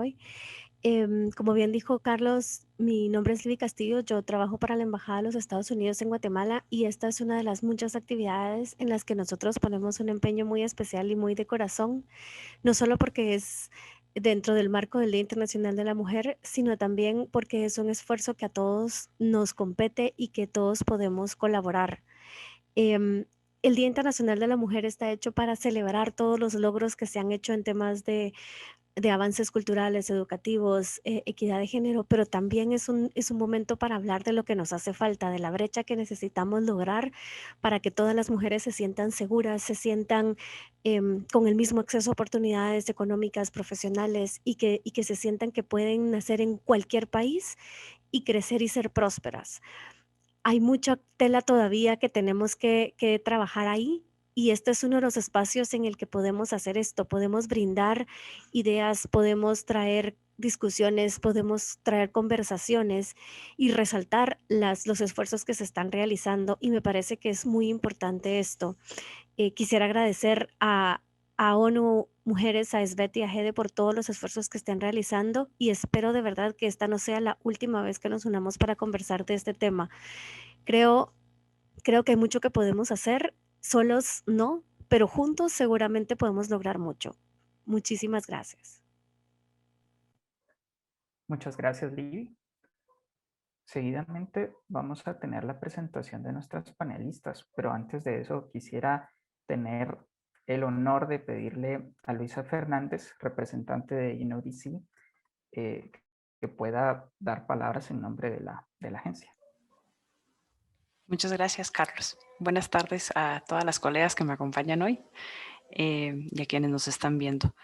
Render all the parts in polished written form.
hoy. Como bien dijo Carlos, mi nombre es Livi Castillo, yo trabajo para la Embajada de los Estados Unidos en Guatemala y esta es una de las muchas actividades en las que nosotros ponemos un empeño muy especial y muy de corazón, no solo porque es dentro del marco del Día Internacional de la Mujer, sino también porque es un esfuerzo que a todos nos compete y que todos podemos colaborar. Em, el Día Internacional de la Mujer está hecho para celebrar todos los logros que se han hecho en temas de avances culturales, educativos, equidad de género, pero también es un momento para hablar de lo que nos hace falta, de la brecha que necesitamos lograr para que todas las mujeres se sientan seguras, se sientan con el mismo acceso a oportunidades económicas, profesionales y que se sientan que pueden nacer en cualquier país y crecer y ser prósperas. Hay mucha tela todavía que tenemos que trabajar ahí y este es uno de los espacios en el que podemos hacer esto, podemos brindar ideas, podemos traer discusiones, podemos traer conversaciones y resaltar los esfuerzos que se están realizando y me parece que es muy importante esto. Quisiera agradecer a ONU Mujeres, a SBET y a GEDE por todos los esfuerzos que estén realizando y espero de verdad que esta no sea la última vez que nos unamos para conversar de este tema. Creo, creo que hay mucho que podemos hacer, solos no, pero juntos seguramente podemos lograr mucho. Muchísimas gracias. Muchas gracias, Livi. Seguidamente vamos a tener la presentación de nuestras panelistas, pero antes de eso quisiera tener el honor de pedirle a Luisa Fernández, representante de UNODC, eh, que pueda dar palabras en nombre de la agencia. Muchas gracias, Carlos. Buenas tardes a todas las colegas que me acompañan hoy y a quienes nos están viendo.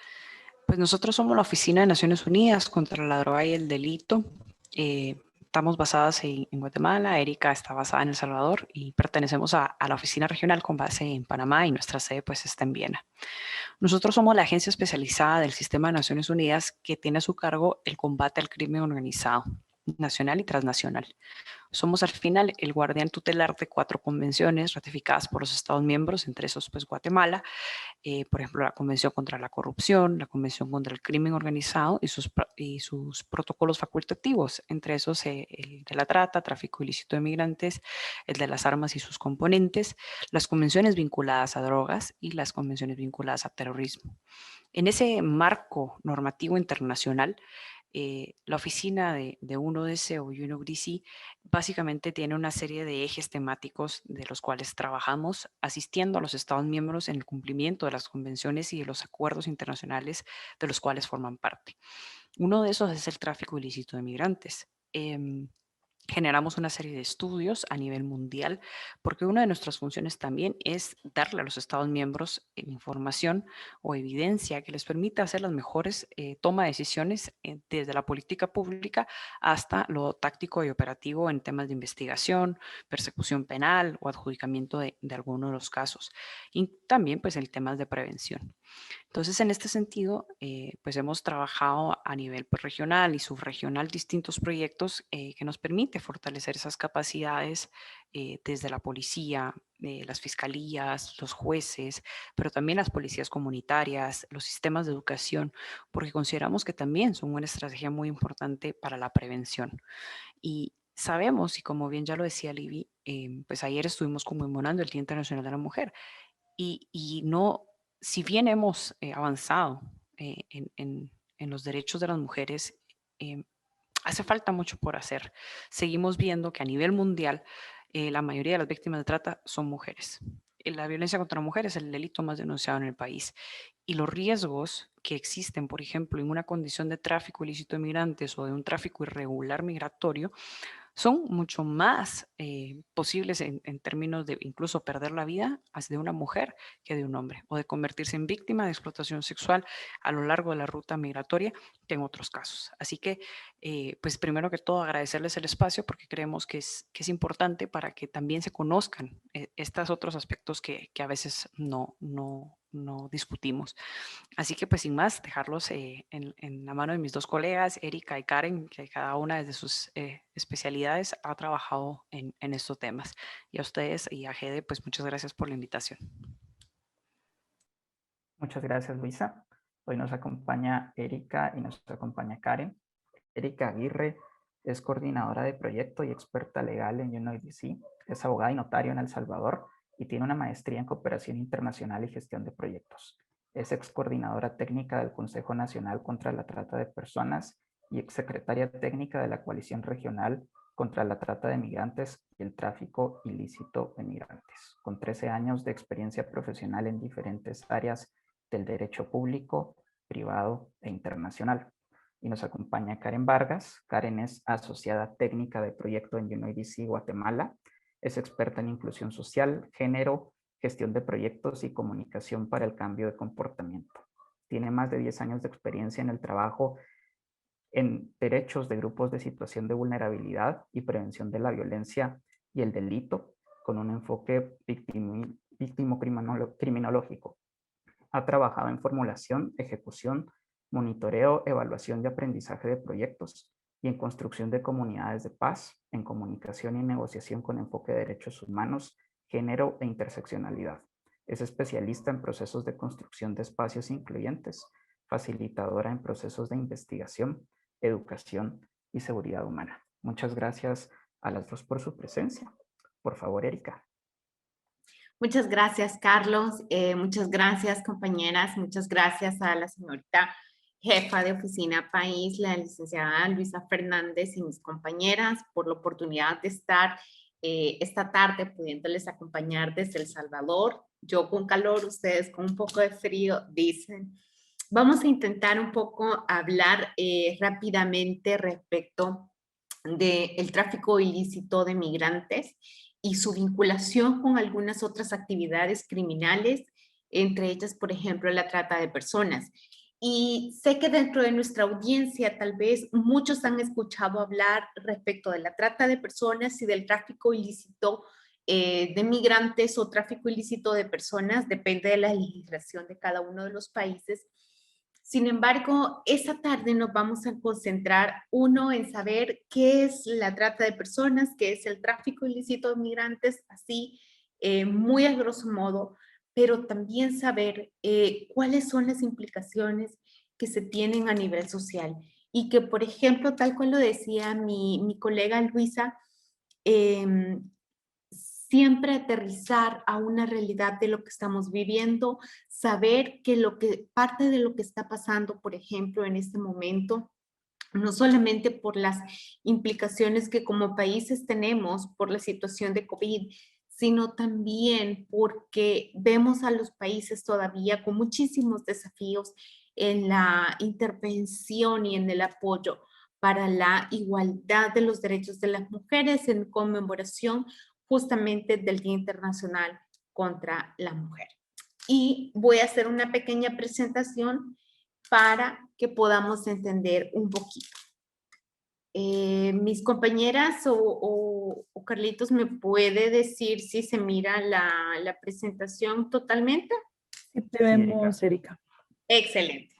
Pues nosotros somos la Oficina de Naciones Unidas contra la Droga y el Delito. Estamos basadas en Guatemala, Erika está basada en El Salvador y pertenecemos a la oficina regional con base en Panamá y nuestra sede pues está en Viena. Nosotros somos la agencia especializada del Sistema de Naciones Unidas que tiene a su cargo el combate al crimen organizado, nacional y transnacional. Somos al final el guardián tutelar de 4 convenciones ratificadas por los Estados miembros, entre esos pues Guatemala, por ejemplo la Convención contra la Corrupción, la Convención contra el Crimen Organizado y sus protocolos facultativos, entre esos el de la trata, tráfico ilícito de migrantes, el de las armas y sus componentes, las convenciones vinculadas a drogas y las convenciones vinculadas a terrorismo. En ese marco normativo internacional, la oficina de UNODC o UNODC básicamente tiene una serie de ejes temáticos de los cuales trabajamos asistiendo a los Estados miembros en el cumplimiento de las convenciones y de los acuerdos internacionales de los cuales forman parte. Uno de esos es el tráfico ilícito de migrantes. Generamos una serie de estudios a nivel mundial porque una de nuestras funciones también es darle a los Estados miembros información o evidencia que les permita hacer las mejores toma de decisiones desde la política pública hasta lo táctico y operativo en temas de investigación, persecución penal o adjudicamiento de algunos de los casos. Y también pues en temas de prevención. Entonces, en este sentido, pues hemos trabajado a nivel pues, regional y subregional distintos proyectos que nos permite fortalecer esas capacidades desde la policía, las fiscalías, los jueces, pero también las policías comunitarias, los sistemas de educación, porque consideramos que también son una estrategia muy importante para la prevención. Y sabemos, y como bien ya lo decía Libby, pues ayer estuvimos conmemorando el Día Internacional de la Mujer y no, si bien hemos avanzado en los derechos de las mujeres, eh, hace falta mucho por hacer. Seguimos viendo que a nivel mundial la mayoría de las víctimas de trata son mujeres. La violencia contra la mujer es el delito más denunciado en el país. Y los riesgos que existen, por ejemplo, en una condición de tráfico ilícito de migrantes o de un tráfico irregular migratorio, son mucho más posibles en términos de incluso perder la vida de una mujer que de un hombre o de convertirse en víctima de explotación sexual a lo largo de la ruta migratoria que en otros casos. Así que, pues primero que todo agradecerles el espacio porque creemos que es importante para que también se conozcan estos otros aspectos que a veces no discutimos. Así que pues sin más, dejarlos en la mano de mis 2 colegas, Erika y Karen, que cada una desde sus especialidades ha trabajado en estos temas. Y a ustedes y a Gede, pues muchas gracias por la invitación. Muchas gracias, Luisa. Hoy nos acompaña Erika y nos acompaña Karen. Erika Aguirre es coordinadora de proyecto y experta legal en UNODC, es abogada y notario en El Salvador y tiene una maestría en cooperación internacional y gestión de proyectos. Es ex coordinadora técnica del Consejo Nacional contra la Trata de Personas y ex secretaria técnica de la Coalición Regional contra la Trata de Migrantes y el Tráfico Ilícito de Migrantes, con 13 años de experiencia profesional en diferentes áreas del derecho público, privado e internacional. Y nos acompaña Karen Vargas. Karen es asociada técnica de proyecto en UNODC Guatemala. Es experta en inclusión social, género, gestión de proyectos y comunicación para el cambio de comportamiento. Tiene más de 10 años de experiencia en el trabajo en derechos de grupos de situación de vulnerabilidad y prevención de la violencia y el delito, con un enfoque víctimo-criminológico. Ha trabajado en formulación, ejecución, monitoreo, evaluación y aprendizaje de proyectos y en construcción de comunidades de paz, en comunicación y negociación con enfoque de derechos humanos, género e interseccionalidad. Es especialista en procesos de construcción de espacios incluyentes, facilitadora en procesos de investigación, educación y seguridad humana. Muchas gracias a las dos por su presencia. Por favor, Erika. Muchas gracias, Carlos. Muchas gracias, compañeras. Muchas gracias a la señorita jefa de oficina país, la licenciada Luisa Fernández, y mis compañeras por la oportunidad de estar esta tarde pudiéndoles acompañar desde El Salvador. Yo con calor, ustedes con un poco de frío, dicen. Vamos a intentar un poco hablar rápidamente respecto del tráfico ilícito de migrantes y su vinculación con algunas otras actividades criminales, entre ellas, por ejemplo, la trata de personas. Y sé que dentro de nuestra audiencia tal vez muchos han escuchado hablar respecto de la trata de personas y del tráfico ilícito de migrantes o tráfico ilícito de personas, depende de la legislación de cada uno de los países. Sin embargo, esta tarde nos vamos a concentrar, uno, en saber qué es la trata de personas, qué es el tráfico ilícito de migrantes, así muy a grosso modo, pero también saber cuáles son las implicaciones que se tienen a nivel social. Y que, por ejemplo, tal cual lo decía mi colega Luisa, siempre aterrizar a una realidad de lo que estamos viviendo, saber que parte de lo que está pasando, por ejemplo, en este momento, no solamente por las implicaciones que como países tenemos por la situación de COVID, sino también porque vemos a los países todavía con muchísimos desafíos en la intervención y en el apoyo para la igualdad de los derechos de las mujeres en conmemoración justamente del Día Internacional contra la Mujer. Y voy a hacer una pequeña presentación para que podamos entender un poquito. Mis compañeras o Carlitos, ¿me puede decir si se mira la presentación totalmente? Sí, te vemos, Erika. Excelente.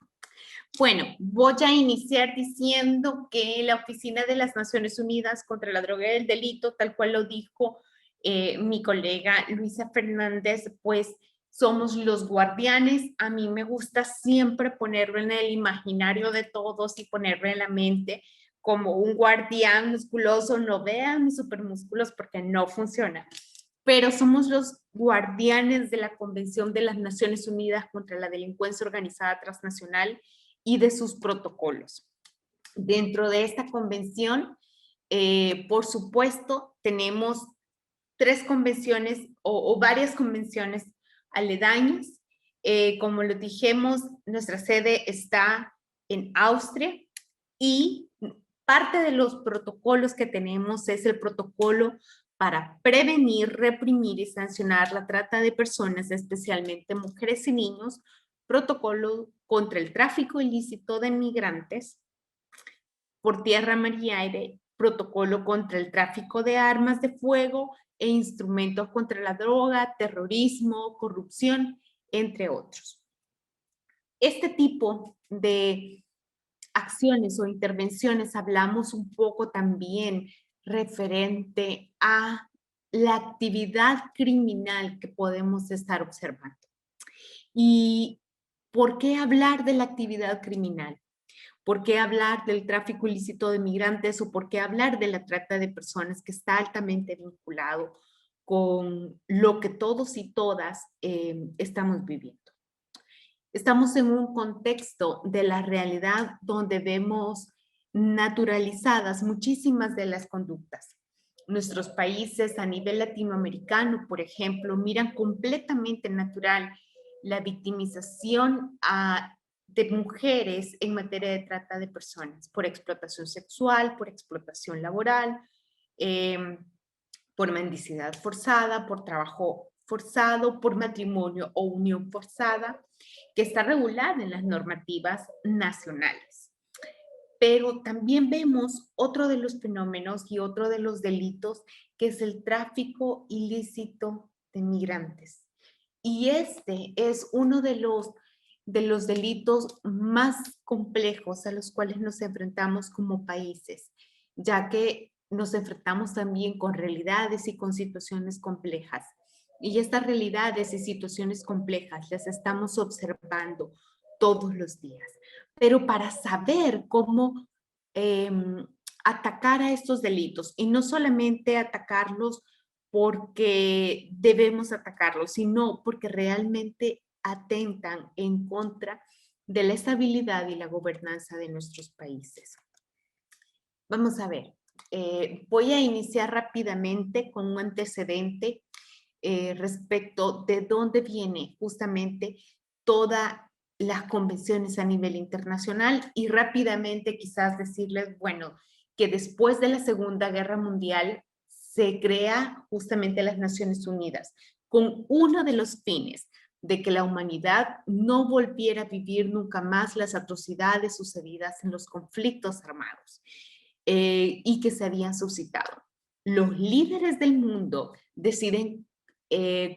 Bueno, voy a iniciar diciendo que la Oficina de las Naciones Unidas contra la Droga y el Delito, tal cual lo dijo mi colega Luisa Fernández, pues somos los guardianes. A mí me gusta siempre ponerlo en el imaginario de todos y ponerlo en la mente como un guardián musculoso. No vean mis supermúsculos porque no funciona. Pero somos los guardianes de la Convención de las Naciones Unidas contra la Delincuencia Organizada Transnacional y de sus protocolos. Dentro de esta convención, por supuesto, tenemos 3 convenciones o varias convenciones aledañas. Como lo dijimos, nuestra sede está en Austria y parte de los protocolos que tenemos es el protocolo para prevenir, reprimir y sancionar la trata de personas, especialmente mujeres y niños, protocolo contra el tráfico ilícito de migrantes por tierra, mar y aire, protocolo contra el tráfico de armas de fuego e instrumentos contra la droga, terrorismo, corrupción, entre otros. Este tipo de acciones o intervenciones hablamos un poco también referente a la actividad criminal que podemos estar observando. Y ¿por qué hablar de la actividad criminal? ¿Por qué hablar del tráfico ilícito de migrantes o por qué hablar de la trata de personas que está altamente vinculado con lo que todos y todas estamos viviendo? Estamos en un contexto de la realidad donde vemos naturalizadas muchísimas de las conductas. Nuestros países a nivel latinoamericano, por ejemplo, miran completamente natural la victimización de mujeres en materia de trata de personas por explotación sexual, por explotación laboral, por mendicidad forzada, por trabajo forzado, por matrimonio o unión forzada, que está regulada en las normativas nacionales. Pero también vemos otro de los fenómenos y otro de los delitos, que es el tráfico ilícito de migrantes. Y este es uno de los delitos más complejos a los cuales nos enfrentamos como países, ya que nos enfrentamos también con realidades y con situaciones complejas. Y estas realidades y situaciones complejas las estamos observando todos los días. Pero para saber cómo atacar a estos delitos, y no solamente atacarlos porque debemos atacarlos, sino porque realmente atentan en contra de la estabilidad y la gobernanza de nuestros países. Vamos a ver, voy a iniciar rápidamente con un antecedente respecto de dónde viene justamente todas las convenciones a nivel internacional y rápidamente quizás decirles, bueno, que después de la Segunda Guerra Mundial se crea justamente las Naciones Unidas con uno de los fines de que la humanidad no volviera a vivir nunca más las atrocidades sucedidas en los conflictos armados y que se habían suscitado. Los líderes del mundo deciden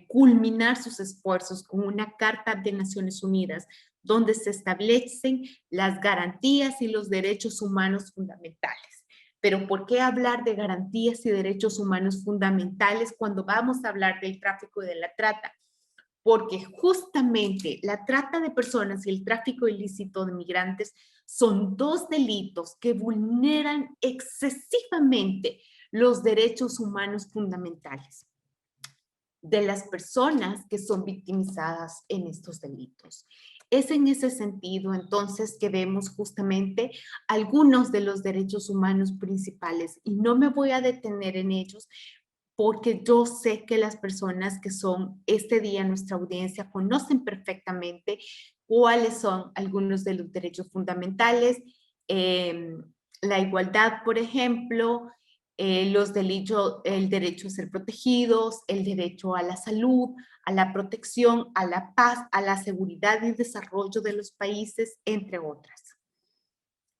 culminar sus esfuerzos con una Carta de Naciones Unidas donde se establecen las garantías y los derechos humanos fundamentales. Pero ¿por qué hablar de garantías y derechos humanos fundamentales cuando vamos a hablar del tráfico y de la trata? Porque justamente la trata de personas y el tráfico ilícito de migrantes son dos delitos que vulneran excesivamente los derechos humanos fundamentales de las personas que son victimizadas en estos delitos. Es en ese sentido, entonces, que vemos justamente algunos de los derechos humanos principales y no me voy a detener en ellos porque yo sé que las personas que son este día nuestra audiencia conocen perfectamente cuáles son algunos de los derechos fundamentales, la igualdad, por ejemplo, el derecho a ser protegidos, el derecho a la salud, a la protección, a la paz, a la seguridad y desarrollo de los países, entre otras.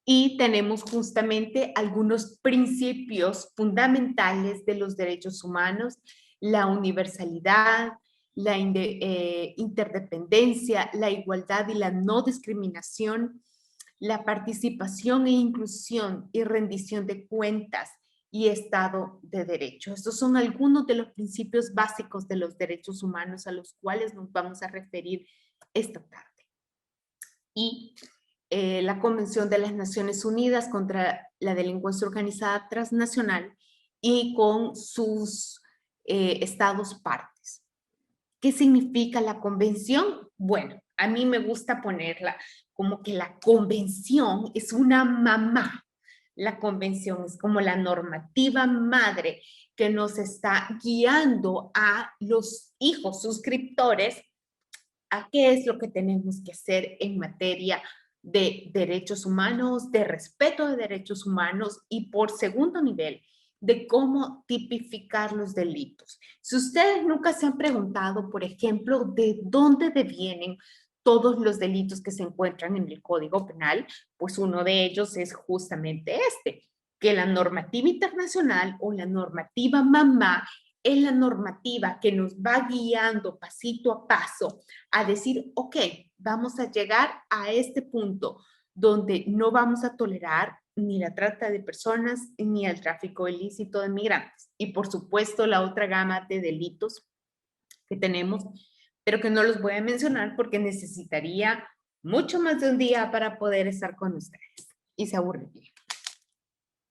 Y tenemos justamente algunos principios fundamentales de los derechos humanos, la universalidad, la interdependencia, la igualdad y la no discriminación, la participación e inclusión y rendición de cuentas y Estado de Derecho. Estos son algunos de los principios básicos de los derechos humanos a los cuales nos vamos a referir esta tarde. Y la Convención de las Naciones Unidas contra la Delincuencia Organizada Transnacional y con sus estados partes. ¿Qué significa la convención? Bueno, a mí me gusta ponerla como que la convención es una mamá. La convención es como la normativa madre que nos está guiando a los hijos suscriptores a qué es lo que tenemos que hacer en materia de derechos humanos, de respeto de derechos humanos y por segundo nivel, de cómo tipificar los delitos. Si ustedes nunca se han preguntado, por ejemplo, de dónde devienen todos los delitos que se encuentran en el Código Penal, pues uno de ellos es justamente este, que la normativa internacional o la normativa mamá es la normativa que nos va guiando pasito a paso a decir, ok, vamos a llegar a este punto donde no vamos a tolerar ni la trata de personas ni el tráfico ilícito de migrantes. Y por supuesto la otra gama de delitos que tenemos, pero que no los voy a mencionar porque necesitaría mucho más de un día para poder estar con ustedes y se aburriría.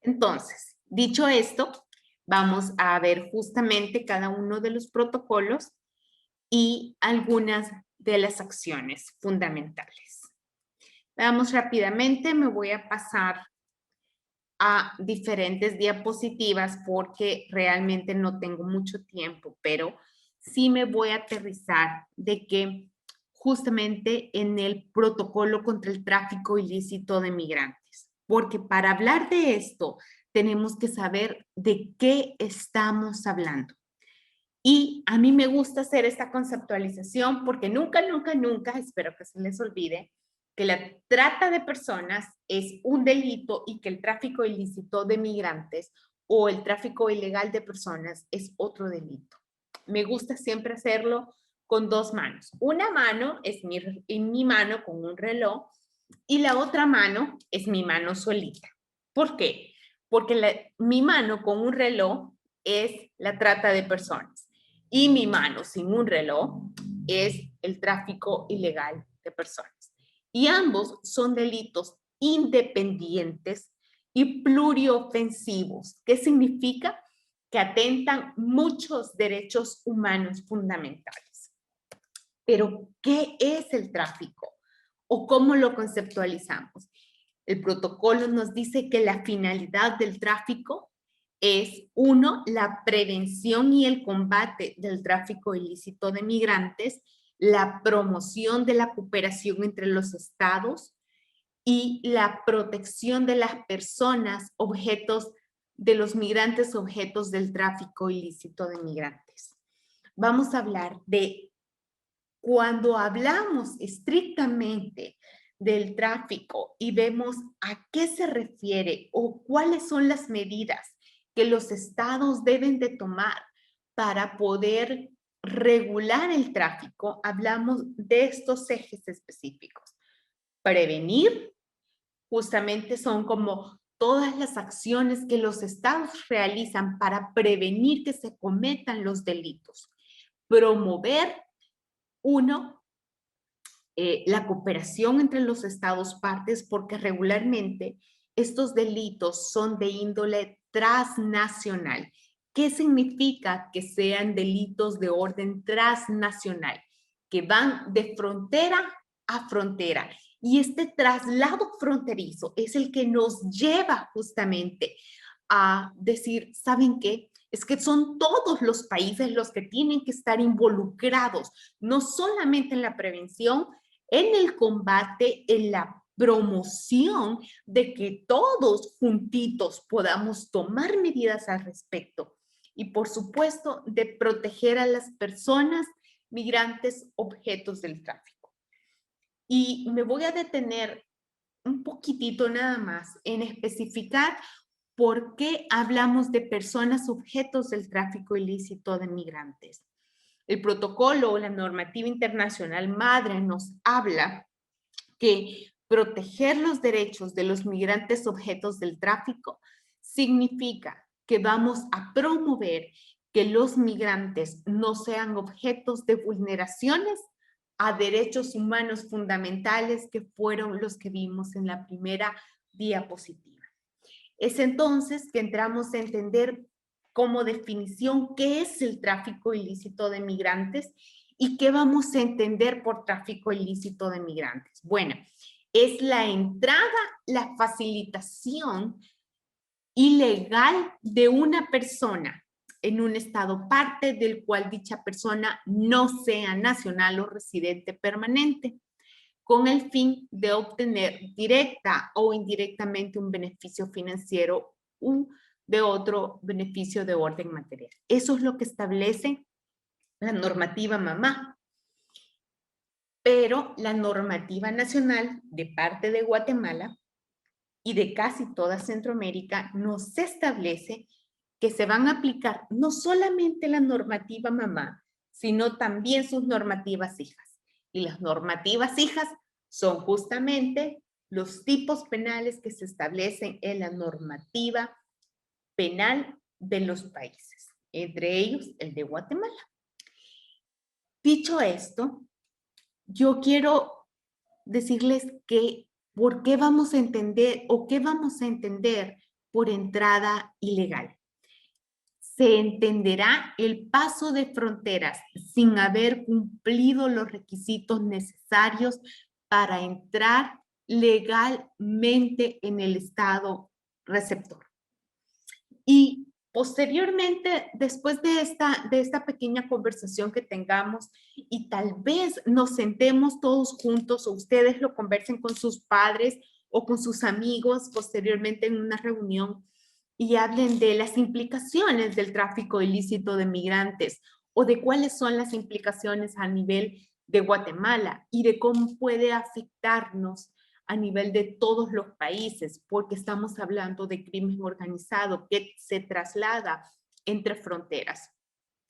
Entonces, dicho esto, vamos a ver justamente cada uno de los protocolos y algunas de las acciones fundamentales. Veamos rápidamente, me voy a pasar a diferentes diapositivas porque realmente no tengo mucho tiempo, pero sí me voy a aterrizar de que justamente en el protocolo contra el tráfico ilícito de migrantes, porque para hablar de esto tenemos que saber de qué estamos hablando. Y a mí me gusta hacer esta conceptualización porque nunca, espero que se les olvide, que la trata de personas es un delito y que el tráfico ilícito de migrantes o el tráfico ilegal de personas es otro delito. Me gusta siempre hacerlo con dos manos. Una mano es mi mano con un reloj y la otra mano es mi mano solita. ¿Por qué? Porque mi mano con un reloj es la trata de personas y mi mano sin un reloj es el tráfico ilegal de personas. Y ambos son delitos independientes y pluriofensivos. ¿Qué significa? Que atentan muchos derechos humanos fundamentales. Pero, ¿qué es el tráfico? ¿O cómo lo conceptualizamos? El protocolo nos dice que la finalidad del tráfico es, uno, la prevención y el combate del tráfico ilícito de migrantes, la promoción de la cooperación entre los estados y la protección de las personas objetos de los migrantes objetos del tráfico ilícito de migrantes. Vamos a hablar de cuando hablamos estrictamente del tráfico y vemos a qué se refiere o cuáles son las medidas que los estados deben de tomar para poder regular el tráfico, hablamos de estos ejes específicos. Prevenir, justamente son como todas las acciones que los estados realizan para prevenir que se cometan los delitos. Promover, uno, la cooperación entre los estados partes, porque regularmente estos delitos son de índole transnacional. ¿Qué significa que sean delitos de orden transnacional? Que van de frontera a frontera. Y este traslado fronterizo es el que nos lleva justamente a decir, ¿saben qué? Es que son todos los países los que tienen que estar involucrados, no solamente en la prevención, en el combate, en la promoción de que todos juntitos podamos tomar medidas al respecto y, por supuesto, de proteger a las personas migrantes objetos del tráfico. Y me voy a detener un poquitito nada más en especificar por qué hablamos de personas objetos del tráfico ilícito de migrantes. El protocolo o la normativa internacional madre nos habla que proteger los derechos de los migrantes objetos del tráfico significa que vamos a promover que los migrantes no sean objetos de vulneraciones a derechos humanos fundamentales que fueron los que vimos en la primera diapositiva. Es entonces que entramos a entender como definición qué es el tráfico ilícito de migrantes y qué vamos a entender por tráfico ilícito de migrantes. Bueno, es la entrada, la facilitación ilegal de una persona en un estado parte del cual dicha persona no sea nacional o residente permanente, con el fin de obtener directa o indirectamente un beneficio financiero o de otro beneficio de orden material. Eso es lo que establece la normativa mamá. Pero la normativa nacional de parte de Guatemala y de casi toda Centroamérica nos establece que se van a aplicar no solamente la normativa mamá, sino también sus normativas hijas. Y las normativas hijas son justamente los tipos penales que se establecen en la normativa penal de los países, entre ellos el de Guatemala. Dicho esto, yo quiero decirles que por qué vamos a entender o qué vamos a entender por entrada ilegal. Se entenderá el paso de fronteras sin haber cumplido los requisitos necesarios para entrar legalmente en el estado receptor. Y posteriormente, después de esta pequeña conversación que tengamos y tal vez nos sentemos todos juntos o ustedes lo conversen con sus padres o con sus amigos posteriormente en una reunión y hablen de las implicaciones del tráfico ilícito de migrantes o de cuáles son las implicaciones a nivel de Guatemala y de cómo puede afectarnos a nivel de todos los países, porque estamos hablando de crimen organizado que se traslada entre fronteras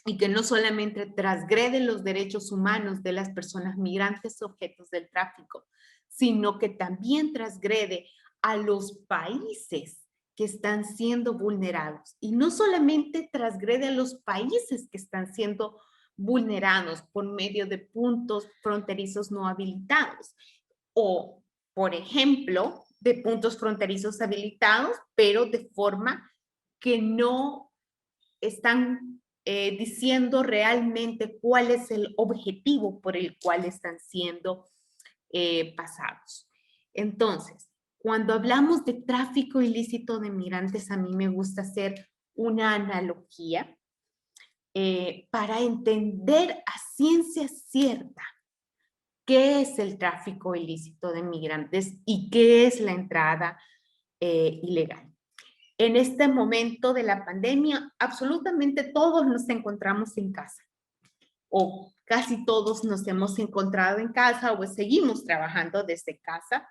y que no solamente transgrede los derechos humanos de las personas migrantes objetos del tráfico, sino que también transgrede a los países que están siendo vulnerados. Y no solamente transgrede a los países que están siendo vulnerados por medio de puntos fronterizos no habilitados o, por ejemplo, de puntos fronterizos habilitados, pero de forma que no están diciendo realmente cuál es el objetivo por el cual están siendo pasados. Entonces, cuando hablamos de tráfico ilícito de migrantes, a mí me gusta hacer una analogía para entender a ciencia cierta qué es el tráfico ilícito de migrantes y qué es la entrada ilegal. En este momento de la pandemia, absolutamente todos nos encontramos en casa o casi todos nos hemos encontrado en casa o seguimos trabajando desde casa.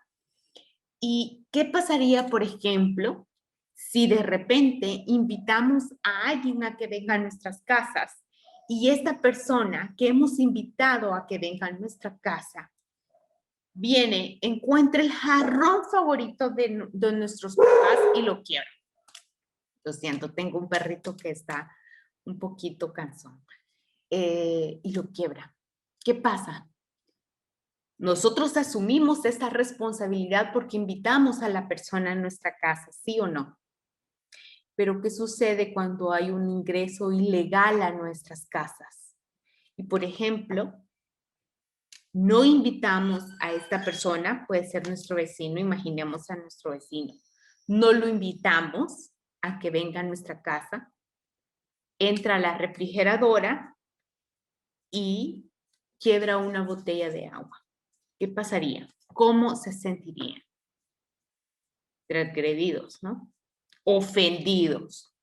¿Y qué pasaría, por ejemplo, si de repente invitamos a alguien a que venga a nuestras casas y esta persona que hemos invitado a que venga a nuestra casa viene, encuentra el jarrón favorito de nuestros papás y lo quiebra? Lo siento, tengo un perrito que está un poquito cansón. Y lo quiebra. ¿Qué pasa? Nosotros asumimos esa responsabilidad porque invitamos a la persona a nuestra casa, ¿sí o no? Pero ¿qué sucede cuando hay un ingreso ilegal a nuestras casas? Y por ejemplo, no invitamos a esta persona, puede ser nuestro vecino, imaginemos a nuestro vecino. No lo invitamos a que venga a nuestra casa, entra a la refrigeradora y quiebra una botella de agua. ¿Qué pasaría? ¿Cómo se sentirían? Transgredidos, ¿no? Ofendidos.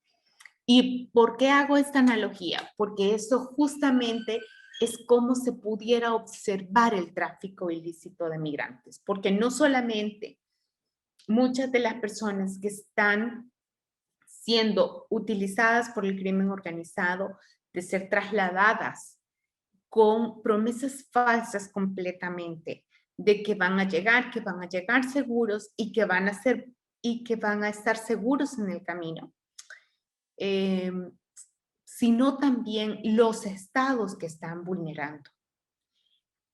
¿Y por qué hago esta analogía? Porque eso justamente es cómo se pudiera observar el tráfico ilícito de migrantes. Porque no solamente muchas de las personas que están siendo utilizadas por el crimen organizado de ser trasladadas con promesas falsas completamente de que van a llegar seguros y que van a estar seguros en el camino, sino también los estados que están vulnerando.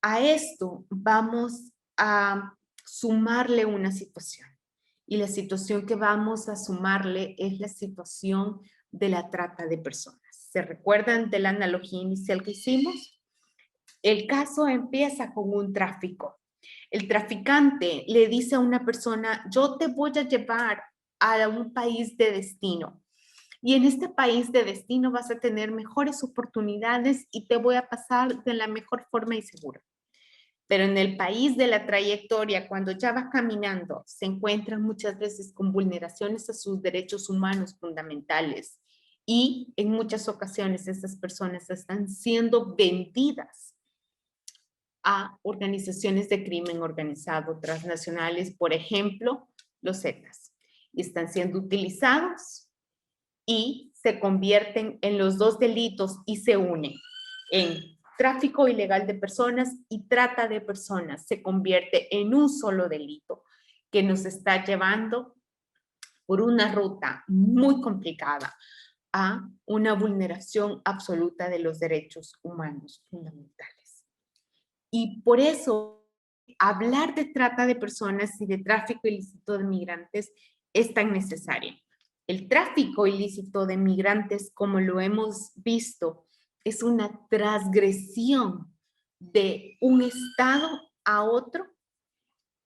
A esto vamos a sumarle una situación. Y la situación que vamos a sumarle es la situación de la trata de personas. ¿Se recuerdan de la analogía inicial que hicimos? El caso empieza con un tráfico. El traficante le dice a una persona, yo te voy a llevar a un país de destino. Y en este país de destino vas a tener mejores oportunidades y te voy a pasar de la mejor forma y segura. Pero en el país de la trayectoria, cuando ya va caminando, se encuentran muchas veces con vulneraciones a sus derechos humanos fundamentales. Y en muchas ocasiones estas personas están siendo vendidas a organizaciones de crimen organizado transnacionales, por ejemplo, los Zetas. Y están siendo utilizados y se convierten en los dos delitos y se unen en tráfico ilegal de personas y trata de personas. Se convierte en un solo delito que nos está llevando por una ruta muy complicada a una vulneración absoluta de los derechos humanos fundamentales. Y por eso hablar de trata de personas y de tráfico ilícito de migrantes es tan necesario. El tráfico ilícito de migrantes, como lo hemos visto, es una transgresión de un estado a otro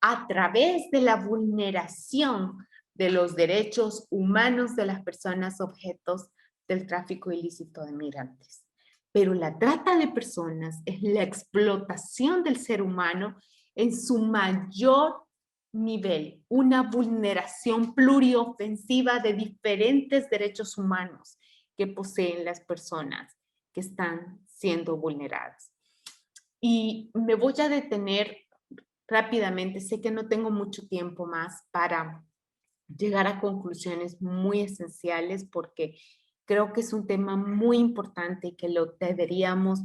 a través de la vulneración de los derechos humanos de las personas objetos del tráfico ilícito de migrantes. Pero la trata de personas es la explotación del ser humano en su mayor nivel, una vulneración pluriofensiva de diferentes derechos humanos que poseen las personas que están siendo vulneradas. Y me voy a detener rápidamente, sé que no tengo mucho tiempo más para llegar a conclusiones muy esenciales porque creo que es un tema muy importante y que lo deberíamos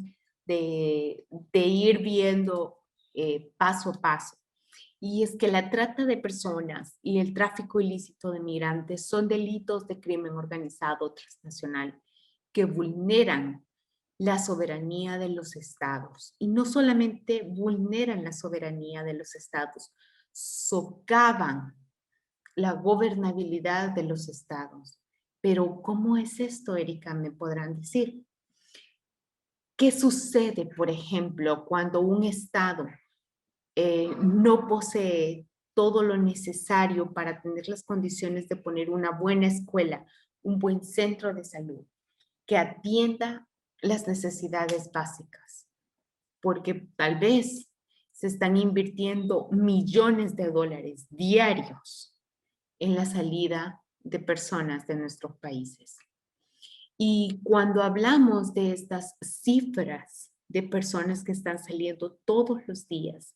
de ir viendo paso a paso. Y es que la trata de personas y el tráfico ilícito de migrantes son delitos de crimen organizado transnacional que vulneran la soberanía de los estados. Y no solamente vulneran la soberanía de los estados, socavan la gobernabilidad de los estados. Pero ¿cómo es esto, Erika? Me podrán decir. ¿Qué sucede, por ejemplo, cuando un estado no posee todo lo necesario para tener las condiciones de poner una buena escuela, un buen centro de salud, que atienda las necesidades básicas? Porque tal vez se están invirtiendo millones de dólares diarios en la salida de personas de nuestros países. Y cuando hablamos de estas cifras de personas que están saliendo todos los días,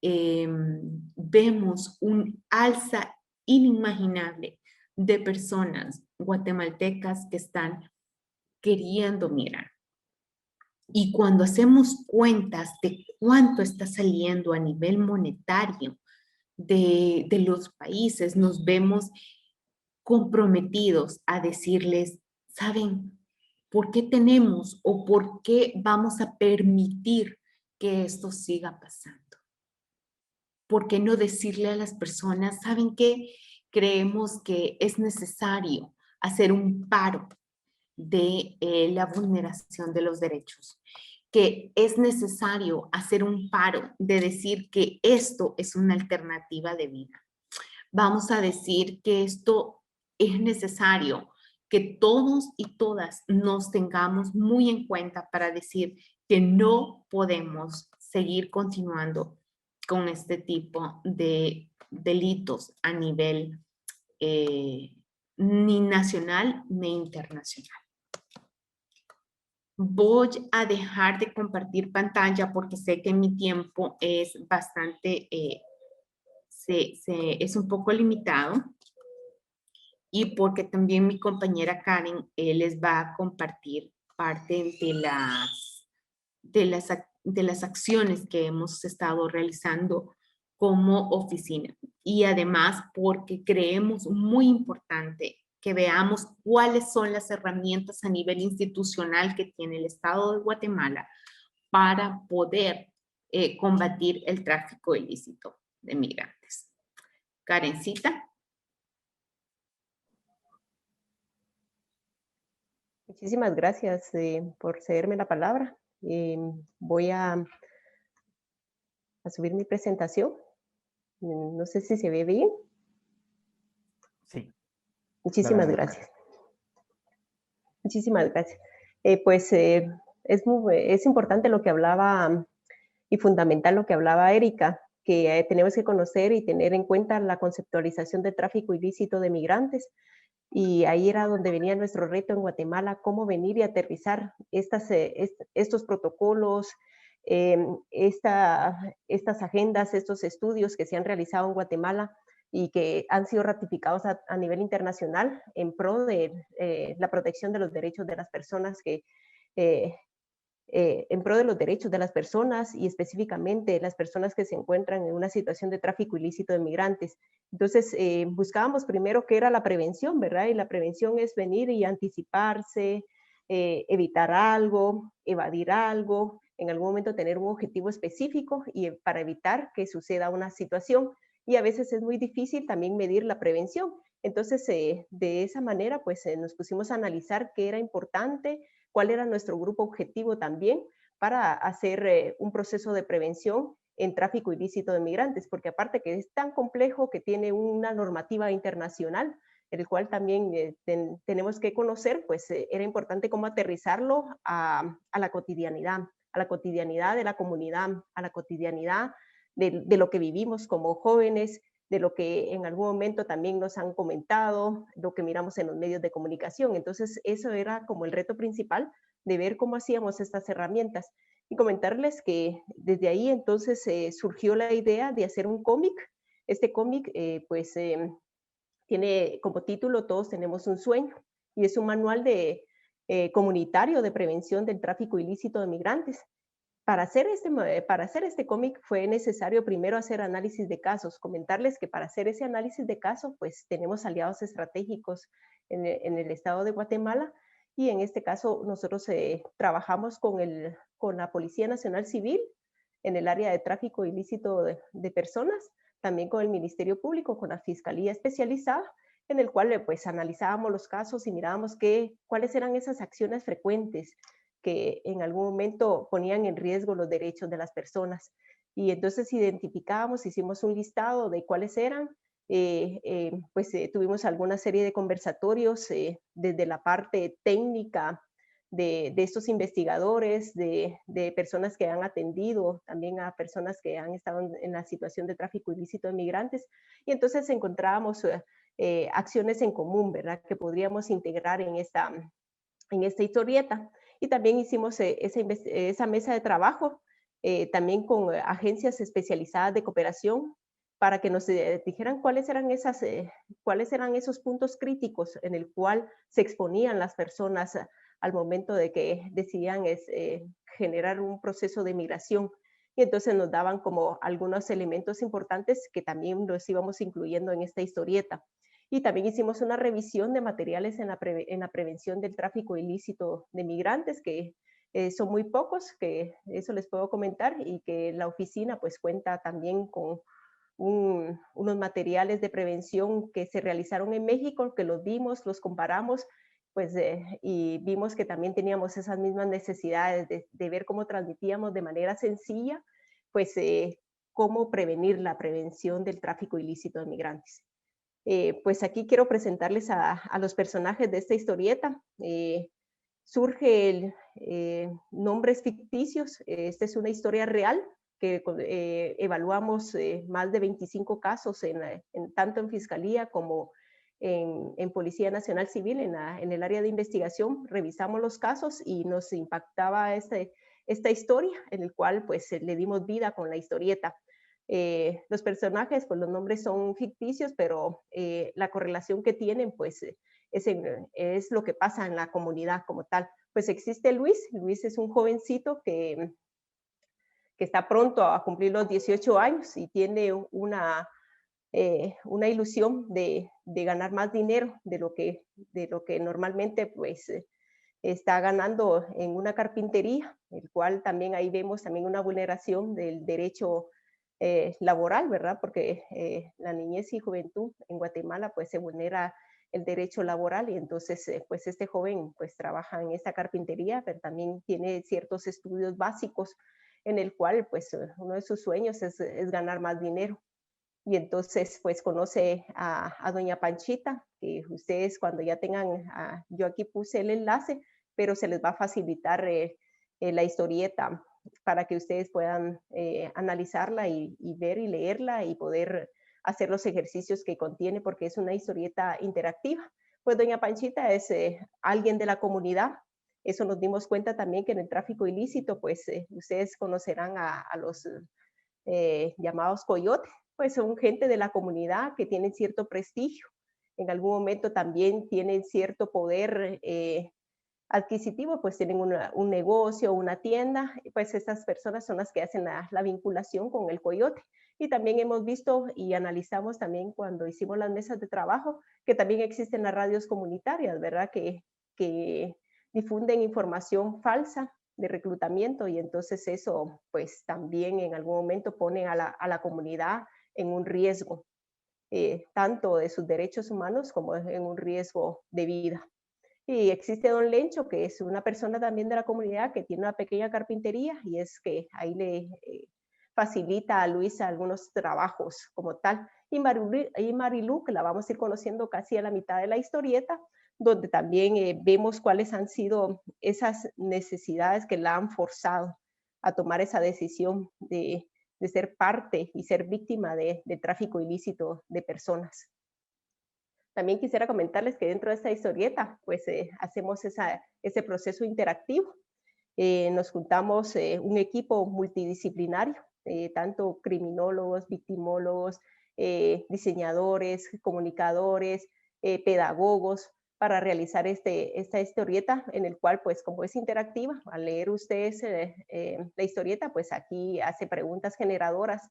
vemos un alza inimaginable de personas guatemaltecas que están queriendo migrar. Y cuando hacemos cuentas de cuánto está saliendo a nivel monetario de los países, nos vemos comprometidos a decirles, ¿saben por qué tenemos o por qué vamos a permitir que esto siga pasando? ¿Por qué no decirle a las personas, ¿saben qué? Creemos que es necesario hacer un paro de la vulneración de los derechos, que es necesario hacer un paro de decir que esto es una alternativa de vida. Vamos a decir que esto es necesario, que todos y todas nos tengamos muy en cuenta para decir que no podemos seguir continuando con este tipo de delitos a nivel ni nacional ni internacional. Voy a dejar de compartir pantalla porque sé que mi tiempo es bastante, es un poco limitado, y porque también mi compañera Karen les va a compartir parte de las acciones que hemos estado realizando como oficina. Y además porque creemos muy importante que veamos cuáles son las herramientas a nivel institucional que tiene el Estado de Guatemala para poder combatir el tráfico ilícito de migrantes. Karencita. Muchísimas gracias por cederme la palabra. Voy a subir mi presentación. No sé si se ve bien. Sí. Muchísimas gracias. Muchísimas gracias. Es importante lo que hablaba y fundamental lo que hablaba Erika, que tenemos que conocer y tener en cuenta la conceptualización del tráfico ilícito de migrantes. Y ahí era donde venía nuestro reto en Guatemala, cómo venir y aterrizar estos protocolos, estas agendas, estos estudios que se han realizado en Guatemala y que han sido ratificados a nivel internacional en pro de la protección de los derechos de las personas en pro de los derechos de las personas y específicamente las personas que se encuentran en una situación de tráfico ilícito de migrantes. Entonces, buscábamos primero qué era la prevención, ¿verdad? Y la prevención es venir y anticiparse, evitar algo, evadir algo, en algún momento tener un objetivo específico y para evitar que suceda una situación. Y a veces es muy difícil también medir la prevención. Entonces, de esa manera, pues nos pusimos a analizar qué era importante, cuál era nuestro grupo objetivo también para hacer un proceso de prevención en tráfico ilícito de migrantes, porque aparte que es tan complejo que tiene una normativa internacional, el cual también tenemos que conocer, pues era importante cómo aterrizarlo a la cotidianidad de la comunidad, a la cotidianidad de lo que vivimos como jóvenes, de lo que en algún momento también nos han comentado, lo que miramos en los medios de comunicación. Entonces, eso era como el reto principal de ver cómo hacíamos estas herramientas. Y comentarles que desde ahí entonces surgió la idea de hacer un cómic. Este cómic, tiene como título Todos tenemos un sueño, y es un manual comunitario de prevención del tráfico ilícito de migrantes. Para hacer este cómic fue necesario primero hacer análisis de casos. Comentarles que para hacer ese análisis de caso, pues tenemos aliados estratégicos en el estado de Guatemala, y en este caso nosotros trabajamos con la Policía Nacional Civil en el área de tráfico ilícito de personas, también con el Ministerio Público, con la Fiscalía Especializada, en el cual pues analizábamos los casos y mirábamos cuáles eran esas acciones frecuentes que en algún momento ponían en riesgo los derechos de las personas. Y entonces identificábamos, hicimos un listado de cuáles eran, tuvimos alguna serie de conversatorios desde la parte técnica de estos investigadores, de personas que han atendido también a personas que han estado en la situación de tráfico ilícito de migrantes, y entonces encontrábamos acciones en común, ¿verdad?, que podríamos integrar en esta historieta. Y también hicimos esa mesa de trabajo, también con agencias especializadas de cooperación, para que nos dijeran cuáles eran esos puntos críticos en el cual se exponían las personas al momento de que decidían generar un proceso de migración. Y entonces nos daban como algunos elementos importantes que también los íbamos incluyendo en esta historieta. Y también hicimos una revisión de materiales en la prevención del tráfico ilícito de migrantes, que son muy pocos, que eso les puedo comentar, y que la oficina pues cuenta también con unos materiales de prevención que se realizaron en México, que los vimos, los comparamos, pues, y vimos que también teníamos esas mismas necesidades de ver cómo transmitíamos de manera sencilla, pues, cómo prevenir la prevención del tráfico ilícito de migrantes. Pues aquí quiero presentarles a los personajes de esta historieta. Surge nombres ficticios. Esta es una historia real que evaluamos más de 25 casos tanto en Fiscalía como en Policía Nacional Civil, en el área de investigación. Revisamos los casos y nos impactaba esta historia, en el cual pues le dimos vida con la historieta. Los personajes, pues los nombres son ficticios, pero la correlación que tienen, pues es lo que pasa en la comunidad como tal. Pues existe Luis. Luis es un jovencito que está pronto a cumplir los 18 años y tiene una ilusión de ganar más dinero de lo que normalmente pues está ganando en una carpintería, el cual también ahí vemos también una vulneración del derecho laboral, ¿verdad? Porque la niñez y juventud en Guatemala pues se vulnera el derecho laboral, y entonces pues este joven pues trabaja en esta carpintería, pero también tiene ciertos estudios básicos en el cual pues uno de sus sueños es ganar más dinero. Y entonces pues conoce a doña Panchita, que ustedes cuando ya tengan, yo aquí puse el enlace, pero se les va a facilitar la historieta para que ustedes puedan analizarla y ver y leerla y poder hacer los ejercicios que contiene, porque es una historieta interactiva. Pues doña Panchita es alguien de la comunidad. Eso nos dimos cuenta también, que en el tráfico ilícito, pues ustedes conocerán a los llamados coyotes, pues son gente de la comunidad que tienen cierto prestigio. En algún momento también tienen cierto poder adquisitivo, pues tienen un negocio, una tienda, pues estas personas son las que hacen la vinculación con el coyote. Y también hemos visto y analizamos también cuando hicimos las mesas de trabajo, que también existen las radios comunitarias, ¿verdad? Que difunden información falsa reclutamiento, y entonces eso pues también en algún momento pone a la comunidad en un riesgo, tanto de sus derechos humanos como en un riesgo de vida. Y existe don Lencho, que es una persona también de la comunidad que tiene una pequeña carpintería, y es que ahí le facilita a Luisa algunos trabajos como tal. Y Marilú, que la vamos a ir conociendo casi a la mitad de la historieta, donde también vemos cuáles han sido esas necesidades que la han forzado a tomar esa decisión de ser parte y ser víctima de tráfico ilícito de personas. También quisiera comentarles que dentro de esta historieta, pues hacemos ese proceso interactivo. Nos juntamos un equipo multidisciplinario, tanto criminólogos, victimólogos, diseñadores, comunicadores, pedagogos, para realizar esta historieta, en el cual, pues como es interactiva, al leer ustedes la historieta, pues aquí hace preguntas generadoras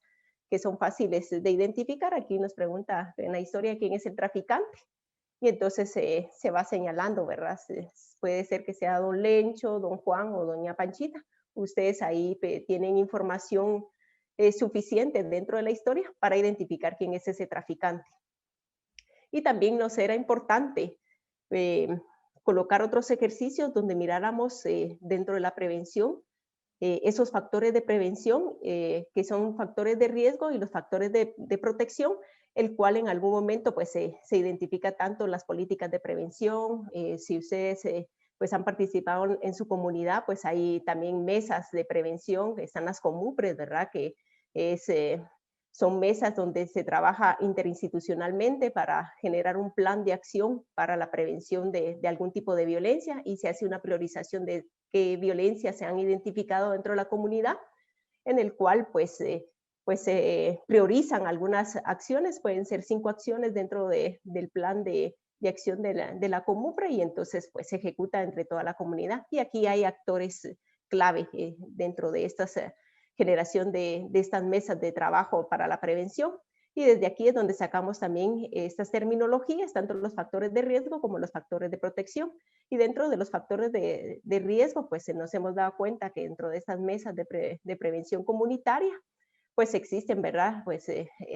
que son fáciles de identificar. Aquí nos pregunta en la historia quién es el traficante, y entonces se va señalando, ¿verdad? Puede ser que sea don Lencho, don Juan o doña Panchita. Ustedes ahí tienen información suficiente dentro de la historia para identificar quién es ese traficante. Y también nos era importante colocar otros ejercicios donde miráramos dentro de la prevención esos factores de prevención, que son factores de riesgo, y los factores de protección, el cual en algún momento pues se identifica tanto las políticas de prevención. Si ustedes pues han participado en su comunidad, pues hay también mesas de prevención, están las COMUPRES, ¿verdad? Que son mesas donde se trabaja interinstitucionalmente para generar un plan de acción para la prevención de algún tipo de violencia, y se hace una priorización de qué violencias se han identificado dentro de la comunidad, en el cual pues priorizan algunas acciones. Pueden ser 5 acciones dentro del plan de acción de la COMUPRE, y entonces pues se ejecuta entre toda la comunidad. Y aquí hay actores clave dentro de esta generación de estas mesas de trabajo para la prevención. Y desde aquí es donde sacamos también estas terminologías, tanto los factores de riesgo como los factores de protección. Y dentro de los factores de riesgo, pues nos hemos dado cuenta que dentro de estas mesas de prevención comunitaria, pues existen, ¿verdad? Pues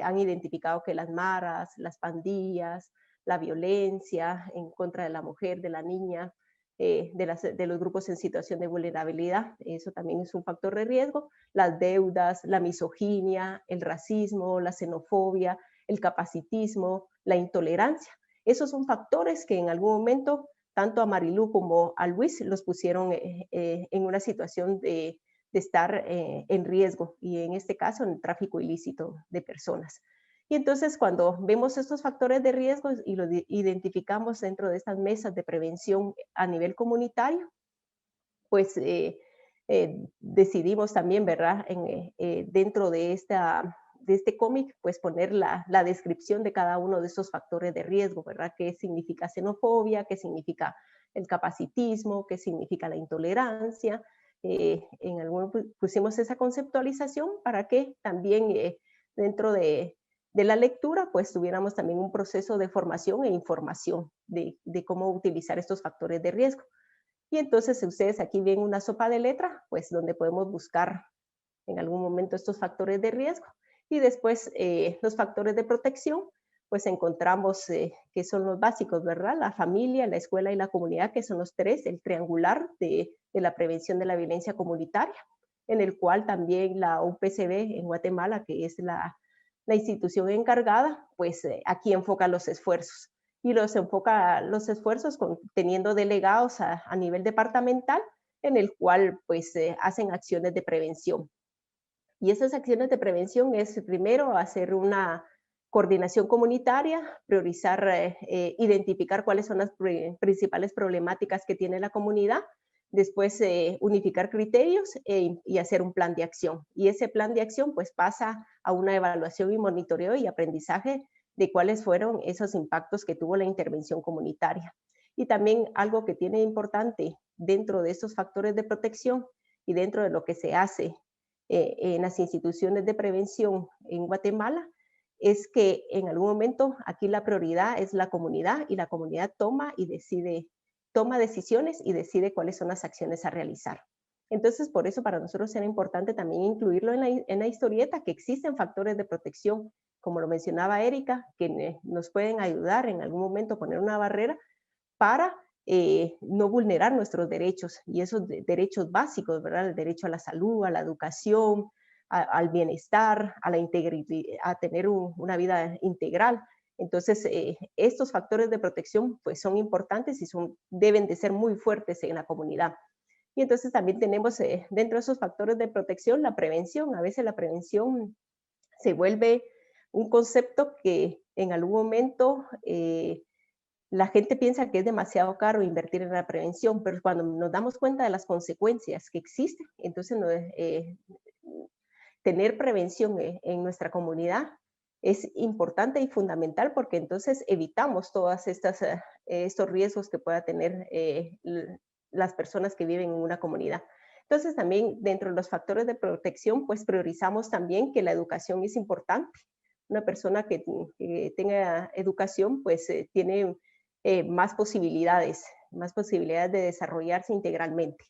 han identificado que las maras, las pandillas, la violencia en contra de la mujer, de la niña, de los grupos en situación de vulnerabilidad, eso también es un factor de riesgo. Las deudas, la misoginia, el racismo, la xenofobia, el capacitismo, la intolerancia. Esos son factores que en algún momento tanto a Marilú como a Luis los pusieron en una situación de estar en riesgo, y en este caso en el tráfico ilícito de personas. Y entonces cuando vemos estos factores de riesgo y los identificamos dentro de estas mesas de prevención a nivel comunitario, pues decidimos también, ¿verdad? Dentro de este cómic, pues poner la descripción de cada uno de esos factores de riesgo, ¿verdad? ¿Qué significa xenofobia? ¿Qué significa el capacitismo? ¿Qué significa la intolerancia? En algún pusimos esa conceptualización para que también dentro de la lectura pues tuviéramos también un proceso de formación e información de cómo utilizar estos factores de riesgo. Y entonces ustedes aquí ven una sopa de letra, pues donde podemos buscar en algún momento estos factores de riesgo. Y después los factores de protección, pues encontramos que son los básicos, ¿verdad? La familia, la escuela y la comunidad, que son los tres, el triangular de la prevención de la violencia comunitaria, en el cual también la UPCB en Guatemala, que es la institución encargada, pues aquí enfoca los esfuerzos. Y los enfoca los esfuerzos teniendo delegados a nivel departamental, en el cual pues hacen acciones de prevención. Y esas acciones de prevención es primero hacer una coordinación comunitaria, priorizar, identificar cuáles son las principales problemáticas que tiene la comunidad, después unificar criterios y hacer un plan de acción. Y ese plan de acción pues pasa a una evaluación y monitoreo y aprendizaje de cuáles fueron esos impactos que tuvo la intervención comunitaria. Y también algo que tiene importante dentro de estos factores de protección y dentro de lo que se hace en las instituciones de prevención en Guatemala, es que en algún momento aquí la prioridad es la comunidad, y la comunidad toma decisiones y decide cuáles son las acciones a realizar. Entonces, por eso para nosotros era importante también incluirlo en la historieta, que existen factores de protección, como lo mencionaba Erika, que nos pueden ayudar en algún momento a poner una barrera para no vulnerar nuestros derechos, y esos derechos básicos, ¿verdad? El derecho a la salud, a la educación, al bienestar, a la integridad, a tener una vida integral. Entonces, estos factores de protección pues son importantes y deben de ser muy fuertes en la comunidad. Y entonces también tenemos dentro de esos factores de protección la prevención. A veces la prevención se vuelve un concepto que en algún momento la gente piensa que es demasiado caro invertir en la prevención, pero cuando nos damos cuenta de las consecuencias que existen, entonces tener prevención en nuestra comunidad es importante y fundamental, porque entonces evitamos todas estos riesgos que pueda tener las personas que viven en una comunidad. Entonces también dentro de los factores de protección, pues priorizamos también que la educación es importante. Una persona que tenga educación, pues tiene más posibilidades de desarrollarse integralmente.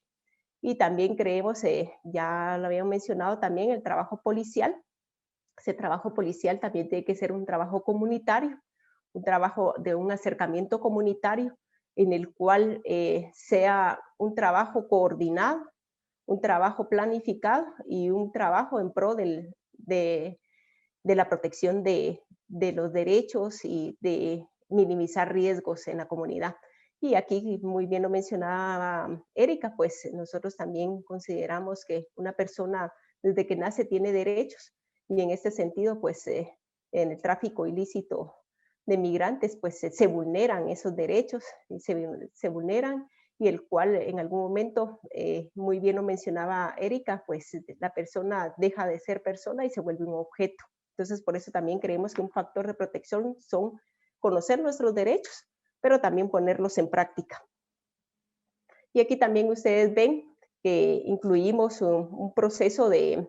Y también creemos, ya lo habíamos mencionado también, el trabajo policial. Ese trabajo policial también tiene que ser un trabajo comunitario, un trabajo de un acercamiento comunitario en el cual sea un trabajo coordinado, un trabajo planificado y un trabajo en pro de la protección de los derechos y de minimizar riesgos en la comunidad. Y aquí muy bien lo mencionaba Erika, pues nosotros también consideramos que una persona desde que nace tiene derechos, y en este sentido, pues en el tráfico ilícito de migrantes, pues se vulneran esos derechos, y se vulneran, y el cual en algún momento, muy bien lo mencionaba Erika, pues la persona deja de ser persona y se vuelve un objeto. Entonces, por eso también creemos que un factor de protección son conocer nuestros derechos, pero también ponerlos en práctica. Y aquí también ustedes ven que incluimos un proceso de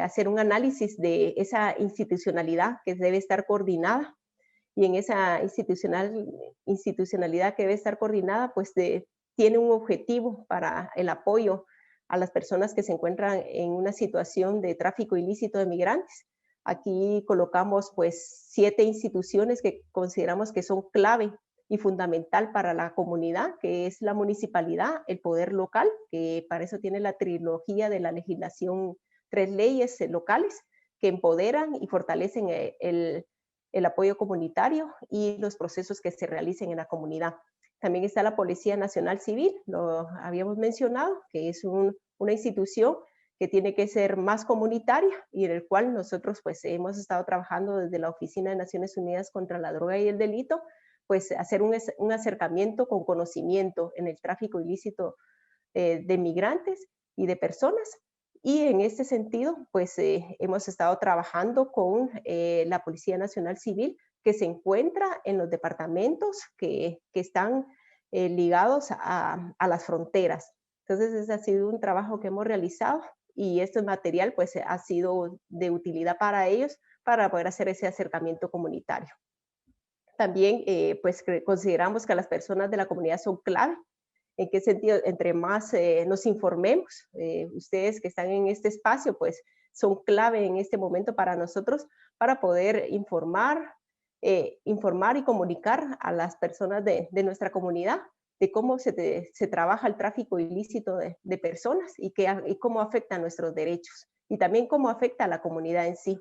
hacer un análisis de esa institucionalidad que debe estar coordinada, y en esa institucionalidad que debe estar coordinada, pues tiene un objetivo para el apoyo a las personas que se encuentran en una situación de tráfico ilícito de migrantes. Aquí colocamos pues 7 instituciones que consideramos que son clave y fundamental para la comunidad, que es la municipalidad, el poder local, que para eso tiene la trilogía de la legislación, 3 leyes locales que empoderan y fortalecen el apoyo comunitario y los procesos que se realicen en la comunidad. También está la Policía Nacional Civil, lo habíamos mencionado, que es una institución que tiene que ser más comunitaria, y en el cual nosotros pues hemos estado trabajando desde la Oficina de Naciones Unidas contra la Droga y el Delito, pues hacer un acercamiento con conocimiento en el tráfico ilícito de migrantes y de personas. Y en este sentido, pues hemos estado trabajando con la Policía Nacional Civil, que se encuentra en los departamentos que están ligados a las fronteras. Entonces, ese ha sido un trabajo que hemos realizado, y este material pues ha sido de utilidad para ellos para poder hacer ese acercamiento comunitario. También pues consideramos que las personas de la comunidad son clave. ¿En qué sentido? Entre más nos informemos, ustedes que están en este espacio, pues son clave en este momento para nosotros, para poder informar y comunicar a las personas de nuestra comunidad de cómo se trabaja el tráfico ilícito de personas, y cómo afecta a nuestros derechos, y también cómo afecta a la comunidad en sí.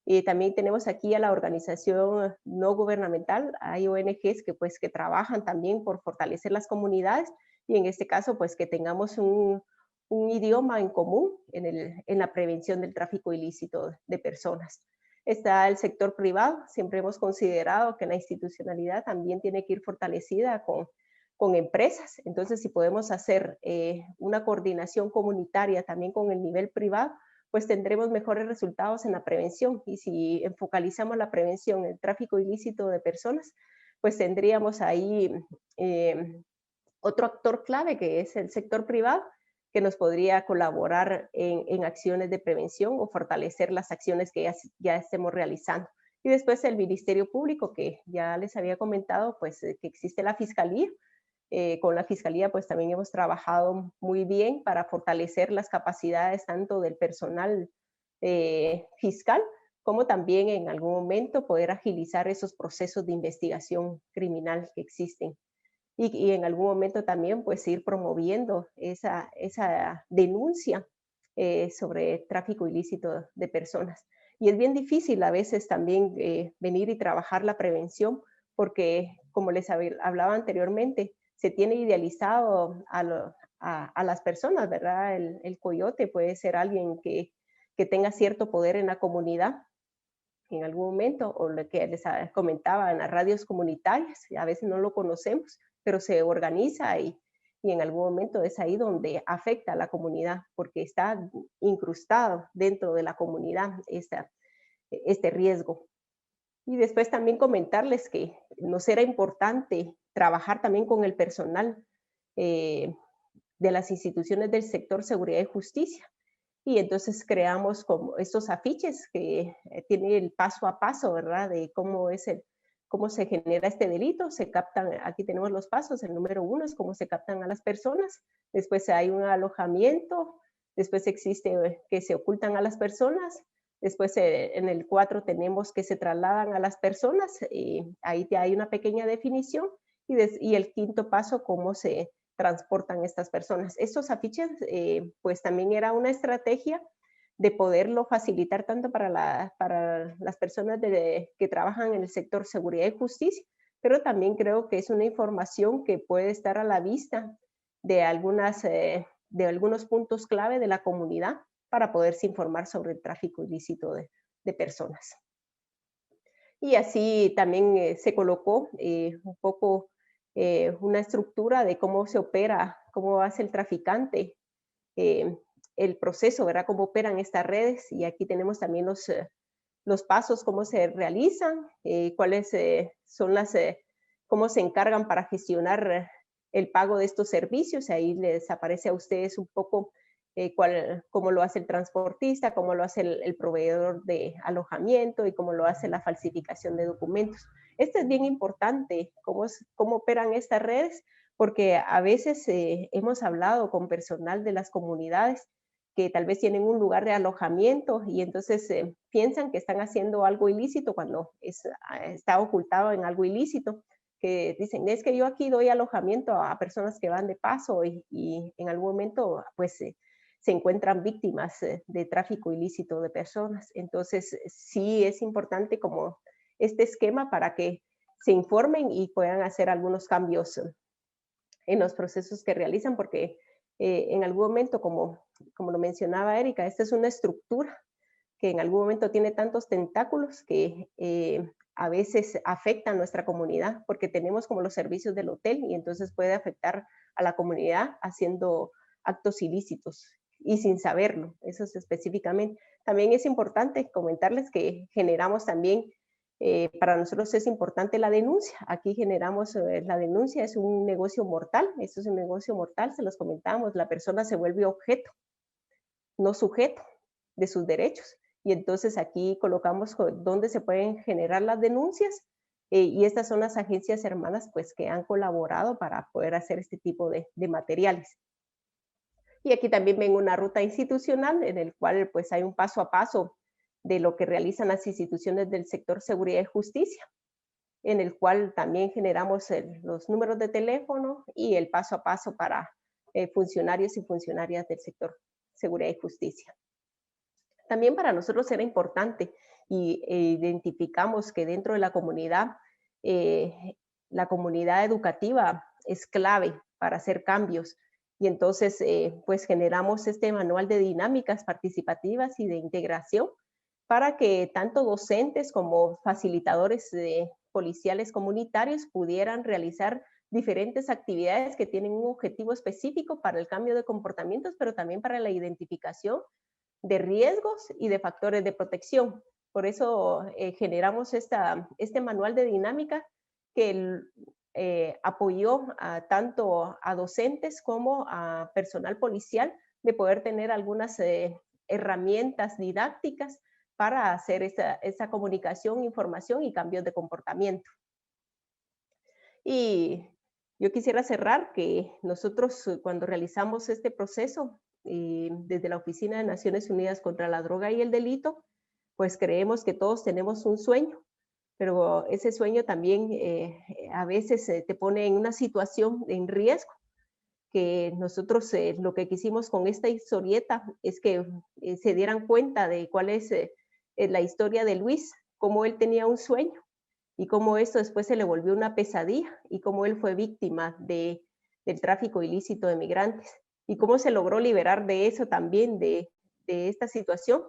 Y también tenemos aquí a la organización no gubernamental, hay ONGs que trabajan también por fortalecer las comunidades, y en este caso pues que tengamos un idioma en común en la prevención del tráfico ilícito de personas. Está el sector privado. Siempre hemos considerado que la institucionalidad también tiene que ir fortalecida con empresas. Entonces, si podemos hacer una coordinación comunitaria también con el nivel privado, pues tendremos mejores resultados en la prevención. Y si focalizamos la prevención en el tráfico ilícito de personas, pues tendríamos ahí otro actor clave, que es el sector privado, que nos podría colaborar en acciones de prevención o fortalecer las acciones que ya estemos realizando. Y después el Ministerio Público, que ya les había comentado, pues que existe la Fiscalía, con la Fiscalía pues también hemos trabajado muy bien para fortalecer las capacidades tanto del personal fiscal, como también en algún momento poder agilizar esos procesos de investigación criminal que existen. Y en algún momento también pues ir promoviendo esa denuncia sobre tráfico ilícito de personas. Y es bien difícil a veces también venir y trabajar la prevención, porque como les hablaba anteriormente, se tiene idealizado a las personas, ¿verdad? El coyote puede ser alguien que tenga cierto poder en la comunidad en algún momento, o lo que les comentaba en las radios comunitarias, a veces no lo conocemos, pero se organiza y en algún momento es ahí donde afecta a la comunidad, porque está incrustado dentro de la comunidad este riesgo. Y después también comentarles que nos era importante trabajar también con el personal de las instituciones del sector seguridad y justicia. Y entonces creamos como estos afiches que tiene el paso a paso, ¿verdad? De cómo se genera este delito. Se captan, aquí tenemos los pasos. El número 1 es cómo se captan a las personas. Después hay un alojamiento. Después existe que se ocultan a las personas. Después en el 4 tenemos que se trasladan a las personas. Ahí ya hay una pequeña definición. Y el 5.º paso, cómo se transportan estas personas. Estos afiches, pues también era una estrategia de poderlo facilitar tanto para las personas que trabajan en el sector seguridad y justicia, pero también creo que es una información que puede estar a la vista de algunos puntos clave de la comunidad para poderse informar sobre el tráfico ilícito de personas. Y así también se colocó un poco una estructura de cómo se opera, cómo hace el traficante, el proceso, ¿verdad? Cómo operan estas redes. Y aquí tenemos también los pasos, cómo se realizan, cuáles son cómo se encargan para gestionar el pago de estos servicios. Ahí les aparece a ustedes un poco cómo lo hace el transportista, cómo lo hace el proveedor de alojamiento y cómo lo hace la falsificación de documentos. Esto es bien importante, cómo operan estas redes, porque a veces hemos hablado con personal de las comunidades que tal vez tienen un lugar de alojamiento y entonces piensan que están haciendo algo ilícito cuando está ocultado en algo ilícito, que dicen, es que yo aquí doy alojamiento a personas que van de paso y en algún momento pues se encuentran víctimas de tráfico ilícito de personas. Entonces sí es importante como este esquema para que se informen y puedan hacer algunos cambios en los procesos que realizan, porque en algún momento, como lo mencionaba Erika, esta es una estructura que en algún momento tiene tantos tentáculos que a veces afecta a nuestra comunidad, porque tenemos como los servicios del hotel y entonces puede afectar a la comunidad haciendo actos ilícitos y sin saberlo, eso es específicamente. También es importante comentarles que generamos también, para nosotros es importante la denuncia. Aquí generamos la denuncia, es un negocio mortal, esto es un negocio mortal, se los comentamos, la persona se vuelve objeto, no sujeto de sus derechos. Y entonces aquí colocamos dónde se pueden generar las denuncias y estas son las agencias hermanas pues que han colaborado para poder hacer este tipo de materiales. Y aquí también ven una ruta institucional en el cual pues hay un paso a paso de lo que realizan las instituciones del sector seguridad y justicia, en el cual también generamos los números de teléfono y el paso a paso para funcionarios y funcionarias del sector seguridad y justicia. También para nosotros era importante y identificamos que dentro de la comunidad educativa es clave para hacer cambios. Y entonces, pues generamos este manual de dinámicas participativas y de integración para que tanto docentes como facilitadores policiales comunitarios pudieran realizar diferentes actividades que tienen un objetivo específico para el cambio de comportamientos, pero también para la identificación de riesgos y de factores de protección. Por eso generamos este manual de dinámica que apoyó tanto a docentes como a personal policial de poder tener algunas herramientas didácticas para hacer esa comunicación, información y cambios de comportamiento. Y Yo quisiera cerrar que nosotros cuando realizamos este proceso desde la Oficina de Naciones Unidas contra la Droga y el Delito, pues creemos que todos tenemos un sueño, pero ese sueño también a veces te pone en una situación en riesgo, que nosotros lo que quisimos con esta historieta es que se dieran cuenta de cuál es la historia de Luis, cómo él tenía un sueño y cómo esto después se le volvió una pesadilla y cómo él fue víctima del tráfico ilícito de migrantes y cómo se logró liberar de eso también, de esta situación.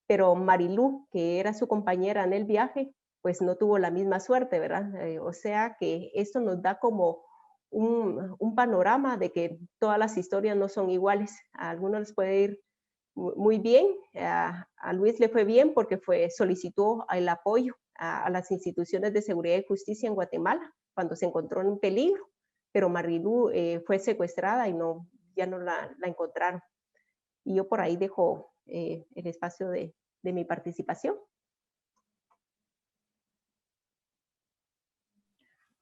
Pero Marilú, que era su compañera en el viaje, pues no tuvo la misma suerte, ¿verdad? O sea que esto nos da como un panorama de que todas las historias no son iguales. A algunos les puede ir muy bien, a Luis le fue bien porque solicitó el apoyo a las instituciones de seguridad y justicia en Guatemala cuando se encontró en peligro, pero Marilú fue secuestrada y ya no la encontraron. Y yo por ahí dejo el espacio de mi participación.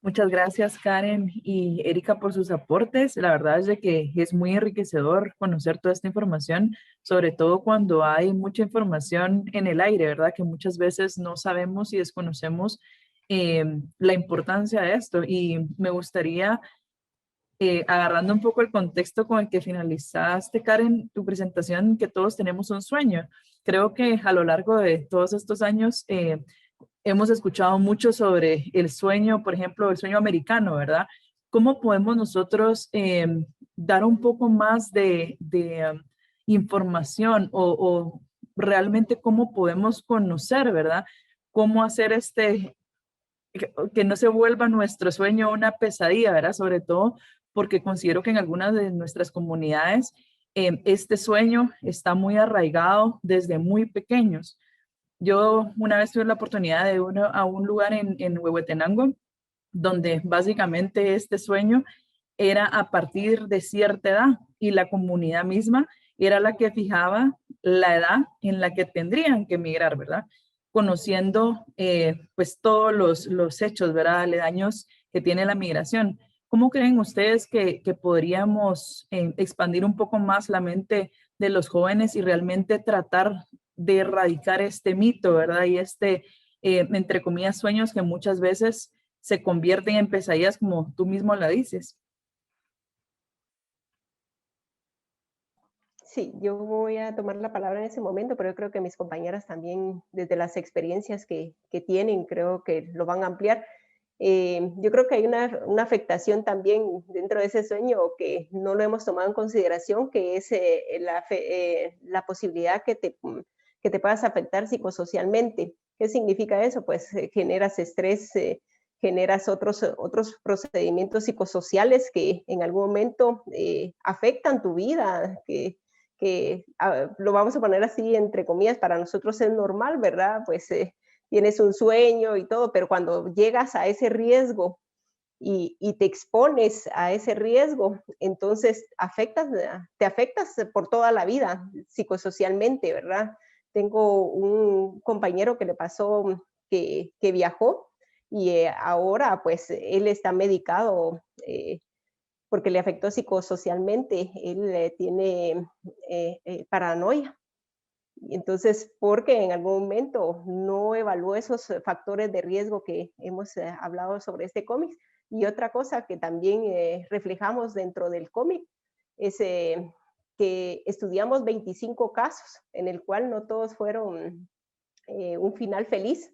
Muchas gracias, Karen y Erika, por sus aportes. La verdad es de que es muy enriquecedor conocer toda esta información, sobre todo cuando hay mucha información en el aire, ¿verdad? Que muchas veces no sabemos y desconocemos la importancia de esto. Y me gustaría, agarrando un poco el contexto con el que finalizaste, Karen, tu presentación, que todos tenemos un sueño. Creo que a lo largo de todos estos años, hemos escuchado mucho sobre el sueño, por ejemplo, el sueño americano, ¿verdad? ¿Cómo podemos nosotros dar un poco más de información o realmente cómo podemos conocer, ¿verdad? Cómo hacer que no se vuelva nuestro sueño una pesadilla, ¿verdad? Sobre todo porque considero que en algunas de nuestras comunidades este sueño está muy arraigado desde muy pequeños. Yo una vez tuve la oportunidad de ir a un lugar en Huehuetenango, donde básicamente este sueño era a partir de cierta edad y la comunidad misma era la que fijaba la edad en la que tendrían que emigrar, ¿verdad? Conociendo pues todos los hechos, ¿verdad? Aledaños que tiene la migración. ¿Cómo creen ustedes que podríamos expandir un poco más la mente de los jóvenes y realmente tratar de erradicar este mito, ¿verdad? Y entre comillas, sueños que muchas veces se convierten en pesadillas, como tú mismo la dices. Sí, yo voy a tomar la palabra en ese momento, pero yo creo que mis compañeras también, desde las experiencias que tienen, creo que lo van a ampliar. Yo creo que hay una afectación también dentro de ese sueño que no lo hemos tomado en consideración, que es la posibilidad que te puedas afectar psicosocialmente. ¿Qué significa eso? Pues generas estrés, generas otros procedimientos psicosociales que en algún momento afectan tu vida, que lo vamos a poner así entre comillas, para nosotros es normal, ¿verdad? Pues tienes un sueño y todo, pero cuando llegas a ese riesgo y te expones a ese riesgo, entonces te afectas por toda la vida psicosocialmente, ¿verdad? Tengo un compañero que le pasó que viajó y ahora pues él está medicado porque le afectó psicosocialmente, él tiene paranoia. Entonces, porque en algún momento no evaluó esos factores de riesgo que hemos hablado sobre este cómic. Y otra cosa que también reflejamos dentro del cómic es que estudiamos 25 casos, en el cual no todos fueron un final feliz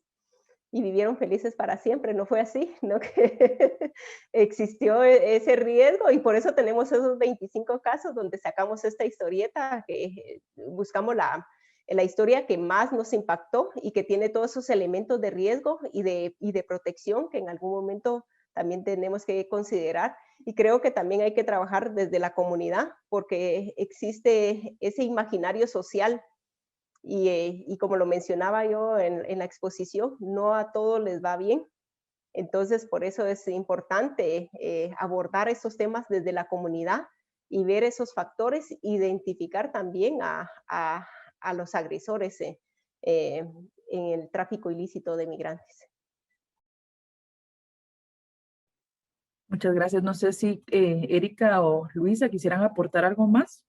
y vivieron felices para siempre. No fue así, ¿no? Que existió ese riesgo y por eso tenemos esos 25 casos donde sacamos esta historieta, que buscamos la historia que más nos impactó y que tiene todos esos elementos de riesgo y de protección que en algún momento también tenemos que considerar. Y creo que también hay que trabajar desde la comunidad porque existe ese imaginario social y como lo mencionaba yo en la exposición, no a todos les va bien. Entonces, por eso es importante abordar esos temas desde la comunidad y ver esos factores, identificar también a los agresores en el tráfico ilícito de migrantes. Muchas gracias. No sé si Erika o Luisa quisieran aportar algo más.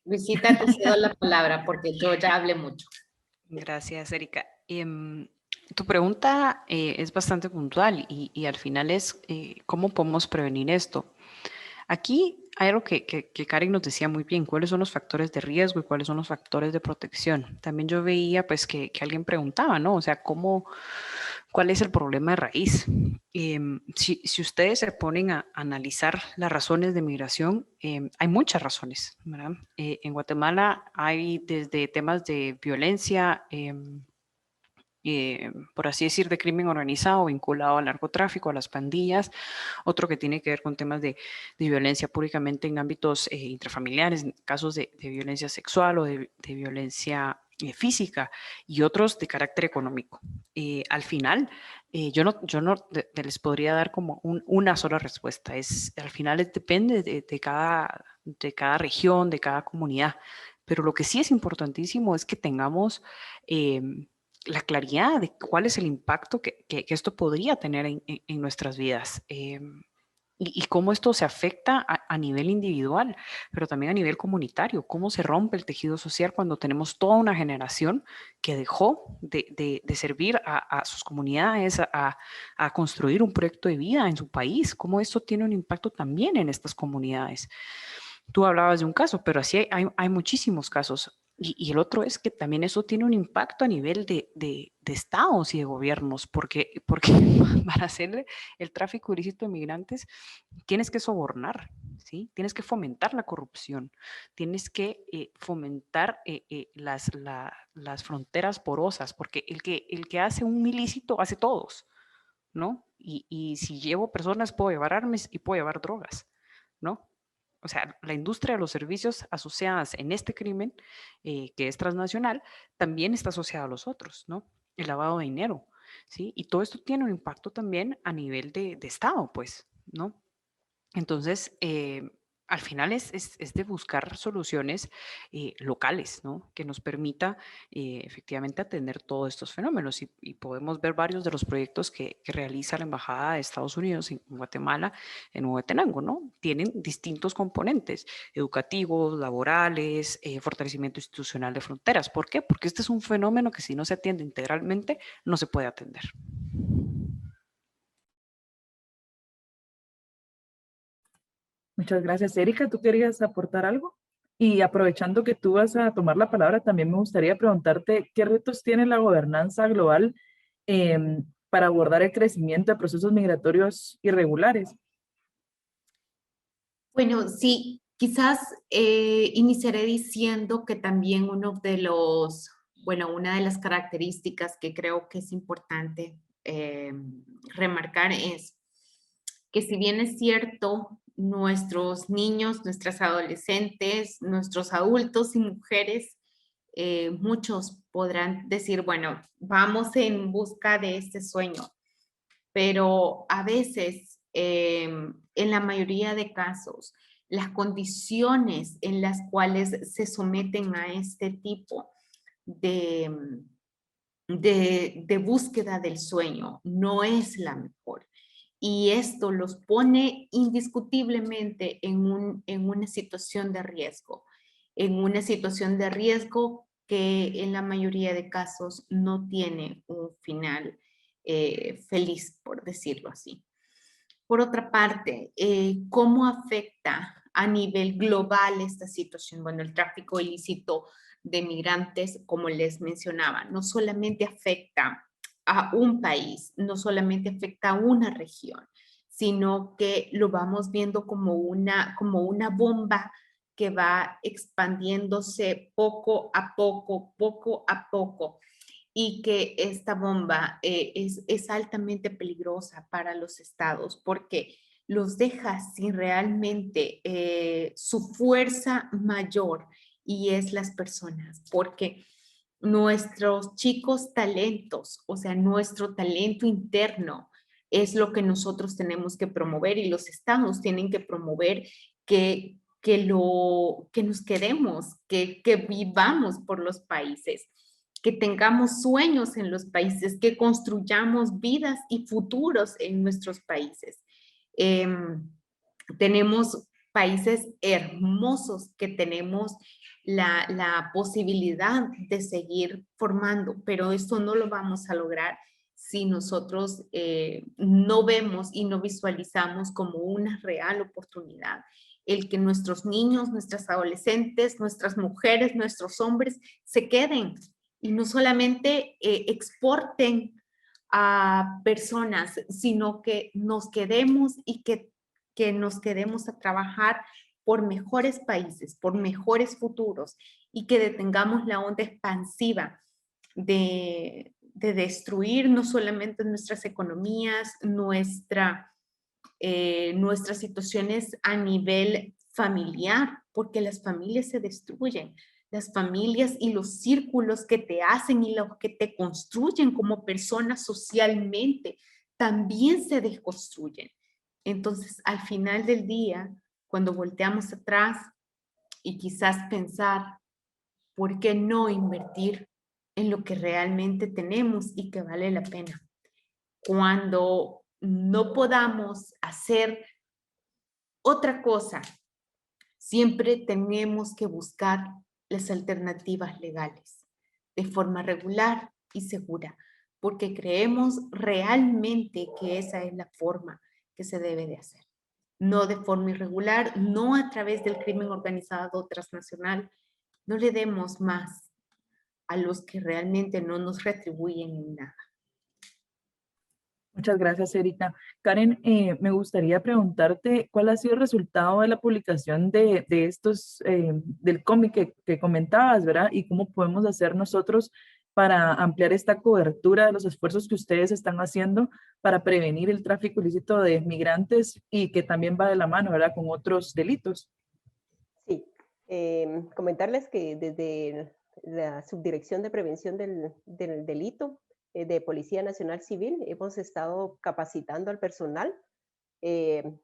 Luisita, te cedo la palabra porque yo ya hablé mucho. Gracias, Erika. Tu pregunta es bastante puntual y al final es ¿cómo podemos prevenir esto? Aquí hay algo que Karen nos decía muy bien, cuáles son los factores de riesgo y cuáles son los factores de protección. También yo veía pues que alguien preguntaba, ¿no? O sea, ¿cuál es el problema de raíz? Si ustedes se ponen a analizar las razones de migración, hay muchas razones, ¿verdad? En Guatemala hay desde temas de violencia, por así decir, de crimen organizado vinculado al narcotráfico, a las pandillas, otro que tiene que ver con temas de violencia públicamente en ámbitos intrafamiliares, en casos de violencia sexual o de violencia física, y otros de carácter económico. Al final, yo no les podría dar como una sola respuesta. Al final depende de cada región, de cada comunidad. Pero lo que sí es importantísimo es que tengamos la claridad de cuál es el impacto que esto podría tener en nuestras vidas. Y cómo esto se afecta a nivel individual, pero también a nivel comunitario, cómo se rompe el tejido social cuando tenemos toda una generación que dejó de servir a sus comunidades, a construir un proyecto de vida en su país, cómo esto tiene un impacto también en estas comunidades. Tú hablabas de un caso, pero así hay muchísimos casos. Y el otro es que también eso tiene un impacto a nivel de estados y de gobiernos, porque para hacer el tráfico ilícito de migrantes tienes que sobornar, ¿sí? Tienes que fomentar la corrupción, tienes que fomentar las fronteras porosas, porque el que hace un ilícito hace todos, ¿no? Y si llevo personas, puedo llevar armas y puedo llevar drogas, ¿no? O sea, la industria de los servicios asociadas en este crimen, que es transnacional, también está asociada a los otros, ¿no? El lavado de dinero, ¿sí? Y todo esto tiene un impacto también a nivel de Estado, pues, ¿no? Entonces, al final es de buscar soluciones locales, ¿no? Que nos permita efectivamente atender todos estos fenómenos. Y podemos ver varios de los proyectos que realiza la Embajada de Estados Unidos en Guatemala, en Huehuetenango, ¿no? Tienen distintos componentes, educativos, laborales, fortalecimiento institucional de fronteras. ¿Por qué? Porque este es un fenómeno que si no se atiende integralmente, no se puede atender. Muchas gracias, Erika. ¿Tú querías aportar algo? Y aprovechando que tú vas a tomar la palabra, también me gustaría preguntarte qué retos tiene la gobernanza global para abordar el crecimiento de procesos migratorios irregulares. Bueno, sí, quizás iniciaré diciendo que también una de las características que creo que es importante remarcar es que si bien es cierto, nuestros niños, nuestras adolescentes, nuestros adultos y mujeres, muchos podrán decir, bueno, vamos en busca de este sueño, pero a veces, en la mayoría de casos, las condiciones en las cuales se someten a este tipo de, de búsqueda del sueño no es la mejor. Y esto los pone indiscutiblemente en una situación de riesgo, que en la mayoría de casos no tiene un final feliz, por decirlo así. Por otra parte, ¿cómo afecta a nivel global esta situación? Bueno, el tráfico ilícito de migrantes, como les mencionaba, no solamente afecta a un país, no solamente afecta a una región, sino que lo vamos viendo como una bomba que va expandiéndose poco a poco, y que esta bomba es altamente peligrosa para los estados porque los deja sin realmente su fuerza mayor, y es las personas, porque nuestros chicos talentos, o sea, nuestro talento interno es lo que nosotros tenemos que promover, y los estados tienen que promover que nos quedemos, que vivamos por los países. que tengamos sueños en los países, que construyamos vidas y futuros en nuestros países. Tenemos países hermosos que tenemos la posibilidad de seguir formando, pero esto no lo vamos a lograr si nosotros no vemos y no visualizamos como una real oportunidad el que nuestros niños, nuestras adolescentes, nuestras mujeres, nuestros hombres se queden y no solamente exporten a personas, sino que nos quedemos y que nos quedemos a trabajar por mejores países, por mejores futuros y que detengamos la onda expansiva de destruir no solamente nuestras economías, nuestras situaciones a nivel familiar, porque las familias se destruyen. Las familias y los círculos que te hacen y los que te construyen como persona socialmente también se desconstruyen. Entonces, al final del día, cuando volteamos atrás y quizás pensar, ¿por qué no invertir en lo que realmente tenemos y que vale la pena? Cuando no podamos hacer otra cosa, siempre tenemos que buscar las alternativas legales de forma regular y segura, porque creemos realmente que esa es la forma que se debe de hacer. No de forma irregular, no a través del crimen organizado transnacional. No le demos más a los que realmente no nos retribuyen en nada. Muchas gracias, Erika. Karen, me gustaría preguntarte cuál ha sido el resultado de la publicación de estos, del cómic que comentabas, ¿verdad? Y cómo podemos hacer nosotros para ampliar esta cobertura de los esfuerzos que ustedes están haciendo para prevenir el tráfico ilícito de migrantes y que también va de la mano, ¿verdad? Con otros delitos. Sí, comentarles que desde la Subdirección de Prevención del Delito de Policía Nacional Civil hemos estado capacitando al personal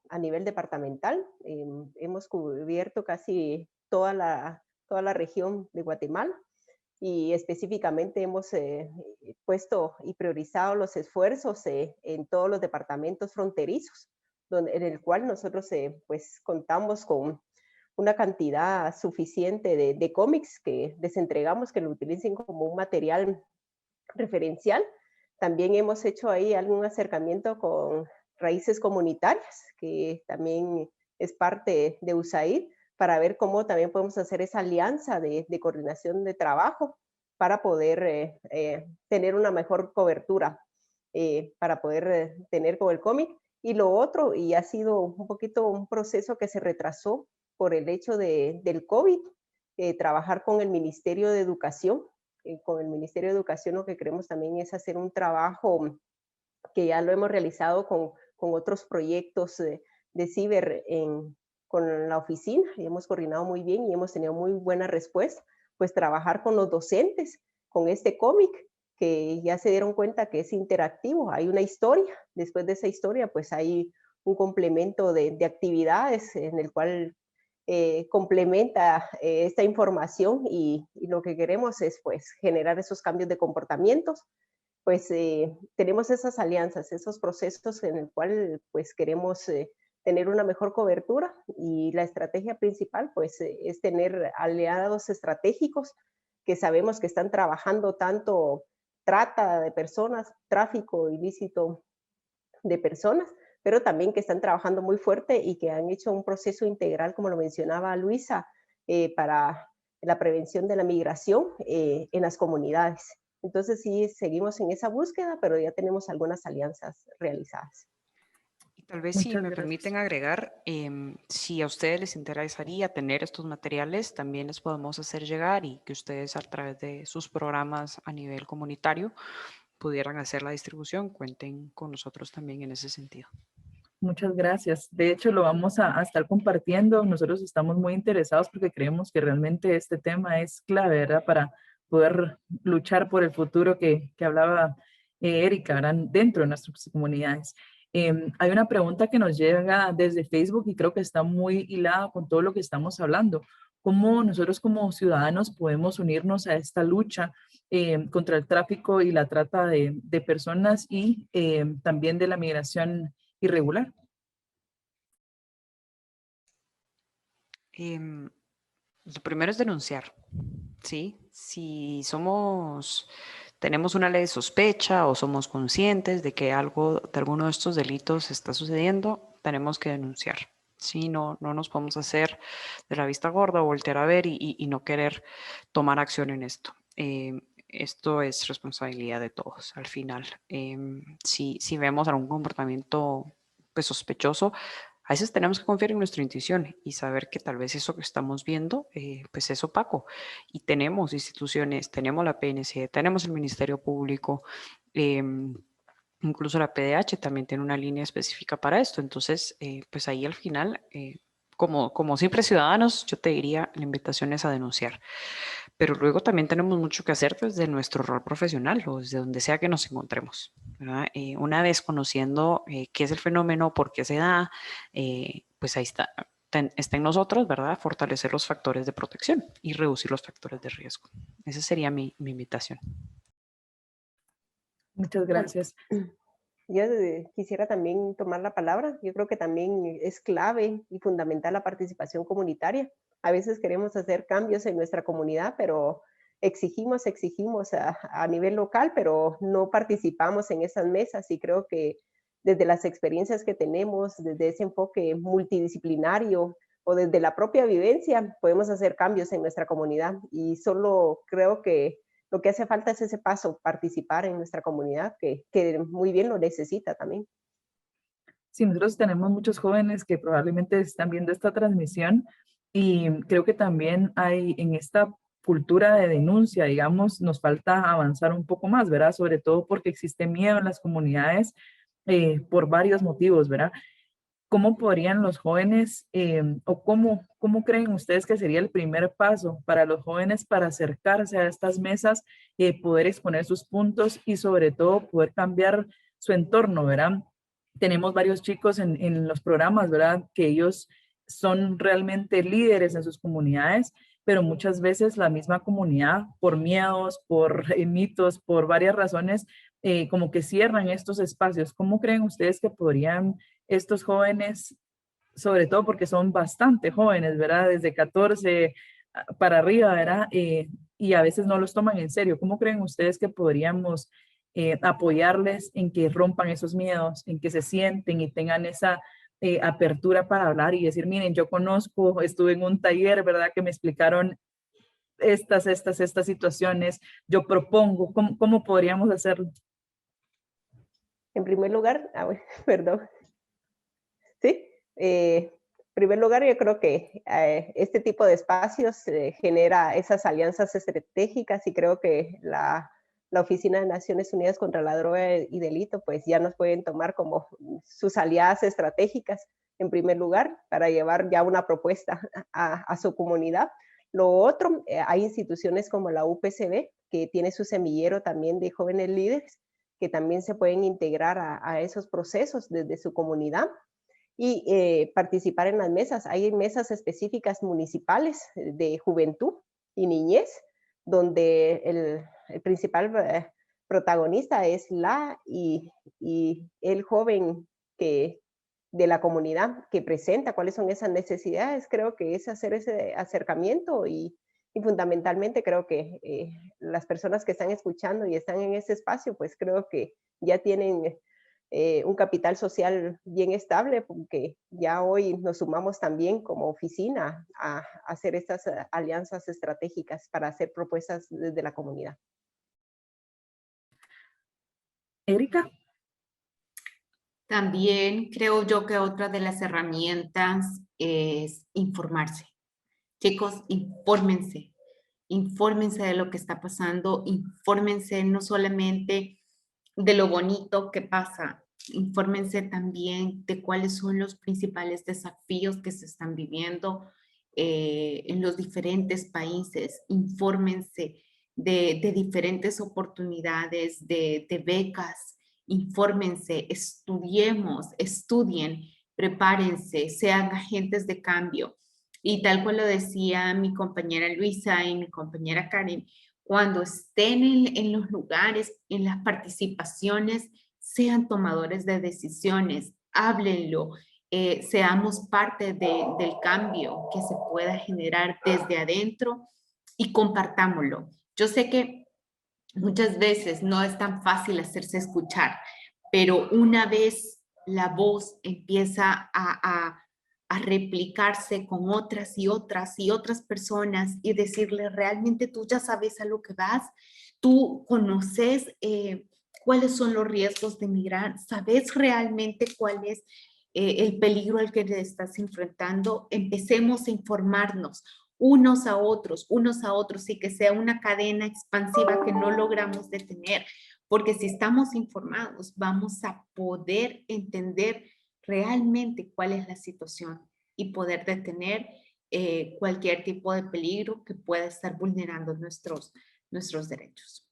a nivel departamental. Hemos cubierto casi toda la región de Guatemala y específicamente hemos puesto y priorizado los esfuerzos en todos los departamentos fronterizos, en el cual nosotros pues contamos con una cantidad suficiente de cómics que les entregamos, que lo utilicen como un material referencial. También hemos hecho ahí algún acercamiento con Raíces Comunitarias, que también es parte de USAID, para ver cómo también podemos hacer esa alianza de coordinación de trabajo para poder tener una mejor cobertura, para poder tener con el cómic. Y lo otro, y ha sido un poquito un proceso que se retrasó por el hecho del COVID, trabajar con el Ministerio de Educación. Con el Ministerio de Educación lo que queremos también es hacer un trabajo que ya lo hemos realizado con otros proyectos de ciber con la oficina, y hemos coordinado muy bien y hemos tenido muy buena respuesta, pues trabajar con los docentes, con este cómic, que ya se dieron cuenta que es interactivo, hay una historia, después de esa historia pues hay un complemento de actividades en el cual complementa esta información y lo que queremos es pues generar esos cambios de comportamientos. Pues tenemos esas alianzas, esos procesos en el cual pues queremos tener una mejor cobertura, y la estrategia principal pues es tener aliados estratégicos que sabemos que están trabajando tanto trata de personas, tráfico ilícito de personas, pero también que están trabajando muy fuerte y que han hecho un proceso integral, como lo mencionaba Luisa, para la prevención de la migración en las comunidades. Entonces sí, seguimos en esa búsqueda, pero ya tenemos algunas alianzas realizadas. Y tal vez, si Muchas me gracias. permiten agregar, si a ustedes les interesaría tener estos materiales, también les podemos hacer llegar, y que ustedes a través de sus programas a nivel comunitario pudieran hacer la distribución. Cuenten con nosotros también en ese sentido. Muchas gracias. De hecho, lo vamos a estar compartiendo. Nosotros estamos muy interesados porque creemos que realmente este tema es clave, ¿verdad? Para poder luchar por el futuro que hablaba Erika, ¿verdad? Dentro de nuestras comunidades. Hay una pregunta que nos llega desde Facebook y creo que está muy hilada con todo lo que estamos hablando. cómo nosotros como ciudadanos podemos unirnos a esta lucha contra el tráfico y la trata de personas y también de la migración irregular. Lo primero es denunciar, ¿sí? Si tenemos una ley de sospecha o somos conscientes de que algo de alguno de estos delitos está sucediendo, tenemos que denunciar. Sí, no nos podemos hacer de la vista gorda o voltear a ver y no querer tomar acción en esto. Esto es responsabilidad de todos al final. Si vemos algún comportamiento pues, sospechoso, a veces tenemos que confiar en nuestra intuición y saber que tal vez eso que estamos viendo pues es opaco. Y tenemos instituciones, tenemos la PNC, tenemos el Ministerio Público, incluso la PDH también tiene una línea específica para esto. Entonces, pues ahí al final, como simples ciudadanos, yo te diría, la invitación es a denunciar. Pero luego también tenemos mucho que hacer desde nuestro rol profesional o desde donde sea que nos encontremos, ¿verdad? Una vez conociendo qué es el fenómeno, por qué se da, pues ahí está en nosotros, ¿verdad? Fortalecer los factores de protección y reducir los factores de riesgo. Esa sería mi invitación. Muchas gracias. Yo quisiera también tomar la palabra. Yo creo que también es clave y fundamental la participación comunitaria. A veces queremos hacer cambios en nuestra comunidad, pero exigimos a nivel local, pero no participamos en esas mesas. Y creo que desde las experiencias que tenemos, desde ese enfoque multidisciplinario o desde la propia vivencia, podemos hacer cambios en nuestra comunidad. Y solo creo que lo que hace falta es ese paso, participar en nuestra comunidad, que muy bien lo necesita también. Sí, nosotros tenemos muchos jóvenes que probablemente están viendo esta transmisión y creo que también hay en esta cultura de denuncia, digamos, nos falta avanzar un poco más, ¿verdad? Sobre todo porque existe miedo en las comunidades por varios motivos, ¿verdad? ¿Cómo podrían los jóvenes o cómo creen ustedes que sería el primer paso para los jóvenes para acercarse a estas mesas, poder exponer sus puntos y sobre todo poder cambiar su entorno, ¿verdad? Tenemos varios chicos en los programas, ¿verdad? Que ellos son realmente líderes en sus comunidades, pero muchas veces la misma comunidad, por miedos, por mitos, por varias razones, como que cierran estos espacios. ¿Cómo creen ustedes que podrían estos jóvenes, sobre todo porque son bastante jóvenes, ¿verdad? Desde 14 para arriba, ¿verdad? Y a veces no los toman en serio. ¿Cómo creen ustedes que podríamos apoyarles en que rompan esos miedos, en que se sienten y tengan esa apertura para hablar y decir, miren, yo conozco, estuve en un taller, ¿verdad? Que me explicaron estas situaciones, yo propongo, ¿cómo podríamos hacerlo? En primer lugar, bueno, perdón. Sí, en primer lugar, yo creo que este tipo de espacios genera esas alianzas estratégicas y creo que la Oficina de Naciones Unidas contra la Droga y Delito, pues ya nos pueden tomar como sus aliadas estratégicas, en primer lugar, para llevar ya una propuesta a su comunidad. Lo otro, hay instituciones como la UPCB, que tiene su semillero también de jóvenes líderes, que también se pueden integrar a esos procesos desde su comunidad y participar en las mesas. Hay mesas específicas municipales de juventud y niñez, donde el principal protagonista es y el joven de la comunidad que presenta cuáles son esas necesidades. Creo que es hacer ese acercamiento y fundamentalmente creo que las personas que están escuchando y están en ese espacio, pues creo que ya tienen un capital social bien estable, porque ya hoy nos sumamos también como oficina a hacer estas alianzas estratégicas para hacer propuestas desde la comunidad. Erika. También creo yo que otra de las herramientas es informarse. Chicos, infórmense de lo que está pasando, infórmense no solamente de lo bonito que pasa, infórmense también de cuáles son los principales desafíos que se están viviendo en los diferentes países, infórmense de diferentes oportunidades, de becas, infórmense, estudien, prepárense, sean agentes de cambio. Y tal cual lo decía mi compañera Luisa y mi compañera Karen, cuando estén en los lugares, en las participaciones, sean tomadores de decisiones, háblenlo, seamos parte del cambio que se pueda generar desde adentro y compartámoslo. Yo sé que muchas veces no es tan fácil hacerse escuchar, pero una vez la voz empieza a replicarse con otras y otras y otras personas y decirle, realmente tú ya sabes a lo que vas, tú conoces cuáles son los riesgos de migrar, sabes realmente cuál es el peligro al que te estás enfrentando, empecemos a informarnos unos a otros y que sea una cadena expansiva que no logramos detener, porque si estamos informados vamos a poder entender realmente cuál es la situación y poder detener cualquier tipo de peligro que pueda estar vulnerando nuestros derechos.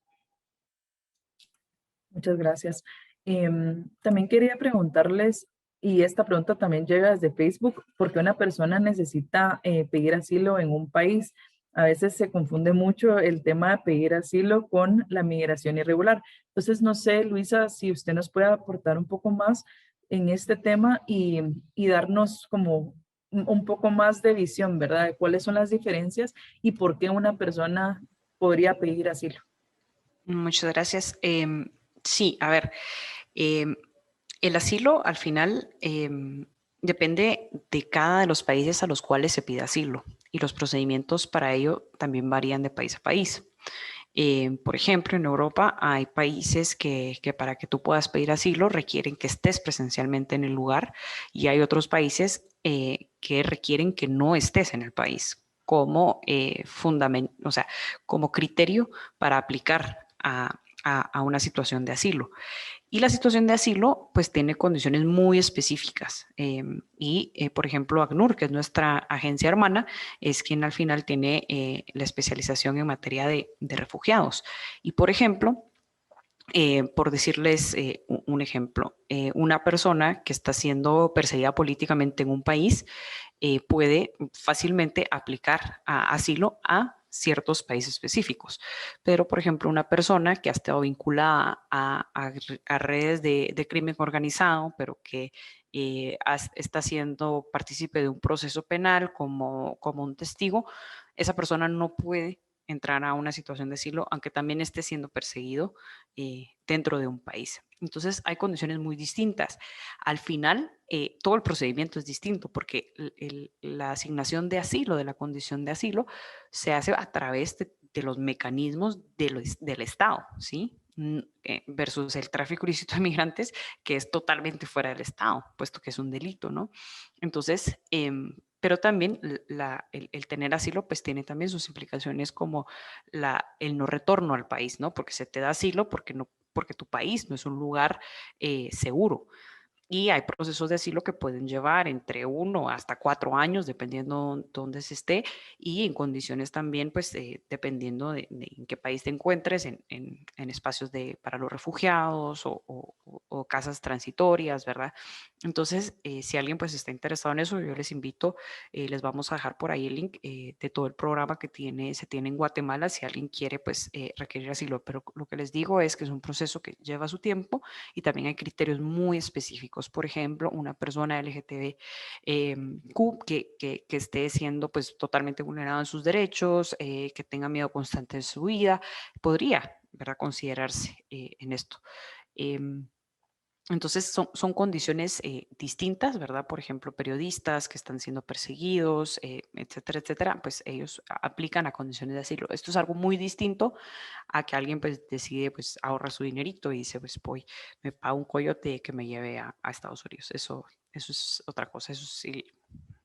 Muchas gracias. También quería preguntarles, y esta pregunta también llega desde Facebook, ¿por qué una persona necesita pedir asilo en un país? A veces se confunde mucho el tema de pedir asilo con la migración irregular. Entonces, no sé, Luisa, si usted nos puede aportar un poco más en este tema y darnos como un poco más de visión, ¿verdad? De cuáles son las diferencias y por qué una persona podría pedir asilo. Muchas gracias. Sí, a ver, el asilo al final depende de cada de los países a los cuales se pide asilo y los procedimientos para ello también varían de país a país. Por ejemplo, en Europa hay países que para que tú puedas pedir asilo requieren que estés presencialmente en el lugar y hay otros países que requieren que no estés en el país como o sea, como criterio para aplicar a una situación de asilo. Y la situación de asilo, pues tiene condiciones muy específicas. Por ejemplo, ACNUR, que es nuestra agencia hermana, es quien al final tiene la especialización en materia de refugiados. Y, por ejemplo, por decirles un ejemplo, una persona que está siendo perseguida políticamente en un país puede fácilmente aplicar a asilo a ciertos países específicos. Pero, por ejemplo, una persona que ha estado vinculada a redes de crimen organizado, pero que está siendo partícipe de un proceso penal como un testigo, esa persona no puede entrar a una situación de asilo, aunque también esté siendo perseguido dentro de un país. Entonces, hay condiciones muy distintas. Al final, todo el procedimiento es distinto porque la asignación de asilo, de la condición de asilo, se hace a través de los mecanismos del Estado, ¿sí? Versus el tráfico ilícito de migrantes, que es totalmente fuera del Estado, puesto que es un delito, ¿no? Entonces, pero también el tener asilo pues tiene también sus implicaciones como el no retorno al país, ¿no? Porque se te da asilo porque tu país no es un lugar seguro. Y hay procesos de asilo que pueden llevar entre 1 hasta 4 años, dependiendo dónde se esté, y en condiciones también, pues, dependiendo de en qué país te encuentres, en espacios para los refugiados o casas transitorias, ¿verdad? Entonces, si alguien pues está interesado en eso, yo les invito, les vamos a dejar por ahí el link de todo el programa que se tiene en Guatemala, si alguien quiere pues requerir asilo. Pero lo que les digo es que es un proceso que lleva su tiempo y también hay criterios muy específicos. Por ejemplo, una persona LGTBQ que esté siendo pues totalmente vulnerada en sus derechos, que tenga miedo constante en su vida, podría, ¿verdad?, considerarse en esto. Entonces son condiciones distintas, ¿verdad? Por ejemplo, periodistas que están siendo perseguidos, etcétera, etcétera, pues ellos aplican a condiciones de asilo. Esto es algo muy distinto a que alguien pues decide pues ahorrar su dinerito y dice pues me pago un coyote que me lleve a Estados Unidos. Eso es otra cosa, eso sí,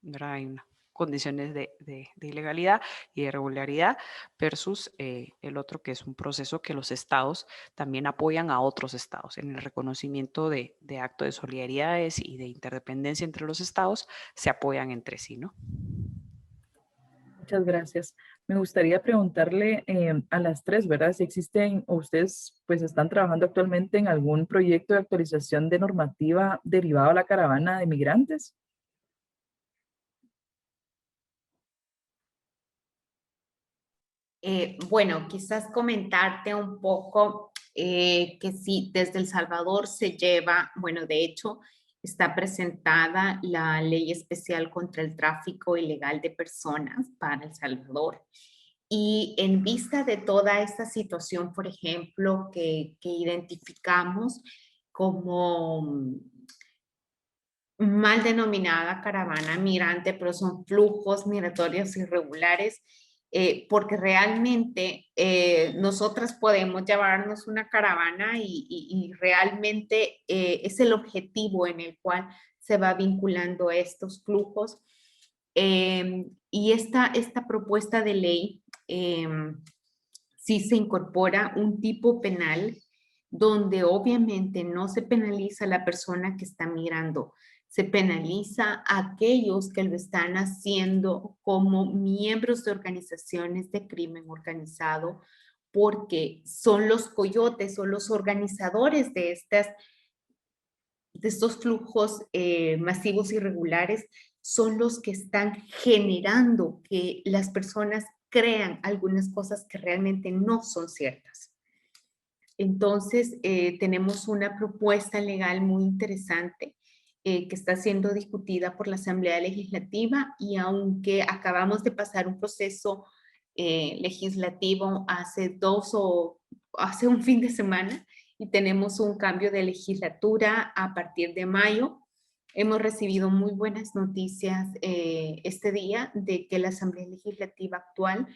¿verdad? Hay condiciones de ilegalidad y de irregularidad versus el otro que es un proceso que los estados también apoyan a otros estados en el reconocimiento de actos de solidaridades y de interdependencia entre los estados, se apoyan entre sí, ¿no? Muchas gracias. Me gustaría preguntarle a las tres, ¿verdad? Si existen o ustedes pues están trabajando actualmente en algún proyecto de actualización de normativa derivado a la caravana de migrantes. Bueno, quizás comentarte un poco que sí, desde El Salvador se lleva, bueno, de hecho, está presentada la Ley Especial contra el Tráfico Ilegal de Personas para El Salvador. Y en vista de toda esta situación, por ejemplo, que identificamos como mal denominada caravana migrante, pero son flujos migratorios irregulares, porque realmente nosotras podemos llevarnos una caravana y realmente es el objetivo en el cual se va vinculando estos flujos. Y esta propuesta de ley sí se incorpora un tipo penal donde obviamente no se penaliza a la persona que está migrando, se penaliza a aquellos que lo están haciendo como miembros de organizaciones de crimen organizado, porque son los coyotes, son los organizadores de estos flujos masivos irregulares, son los que están generando que las personas crean algunas cosas que realmente no son ciertas. Entonces, tenemos una propuesta legal muy interesante que está siendo discutida por la Asamblea Legislativa, y aunque acabamos de pasar un proceso legislativo hace un fin de semana y tenemos un cambio de legislatura a partir de mayo, hemos recibido muy buenas noticias este día de que la Asamblea Legislativa actual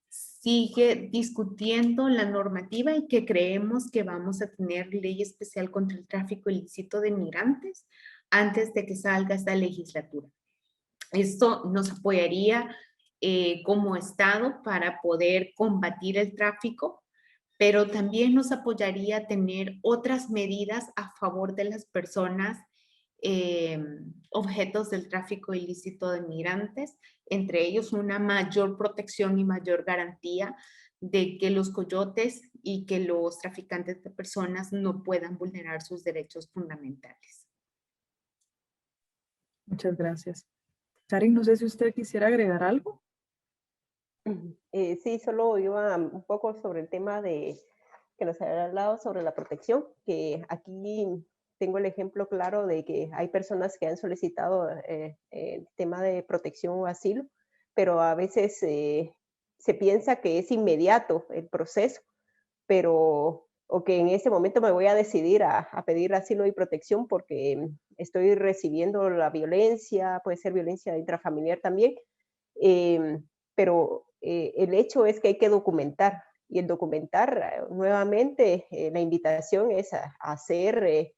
sigue discutiendo la normativa y que creemos que vamos a tener ley especial contra el tráfico ilícito de migrantes antes de que salga esta legislatura. Esto nos apoyaría como Estado para poder combatir el tráfico, pero también nos apoyaría a tener otras medidas a favor de las personas objetos del tráfico ilícito de migrantes, entre ellos una mayor protección y mayor garantía de que los coyotes y que los traficantes de personas no puedan vulnerar sus derechos fundamentales. Muchas gracias. Karin, no sé si usted quisiera agregar algo. Sí, solo iba un poco sobre el tema de que nos había hablado sobre la protección, que aquí tengo el ejemplo claro de que hay personas que han solicitado el tema de protección o asilo, pero a veces se piensa que es inmediato el proceso, pero o que en ese momento me voy a decidir a pedir asilo y protección porque estoy recibiendo la violencia, puede ser violencia intrafamiliar también, pero el hecho es que hay que documentar, y el documentar, nuevamente, la invitación es a hacer,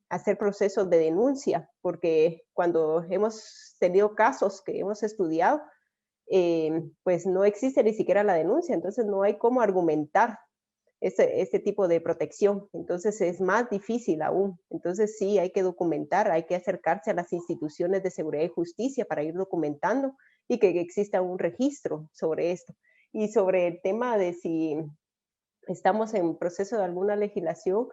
hacer procesos de denuncia, porque cuando hemos tenido casos que hemos estudiado, pues no existe ni siquiera la denuncia, entonces no hay cómo argumentar ese tipo de protección, entonces es más difícil aún. Entonces sí, hay que documentar, hay que acercarse a las instituciones de seguridad y justicia para ir documentando y que exista un registro sobre esto. Y sobre el tema de si estamos en proceso de alguna legislación,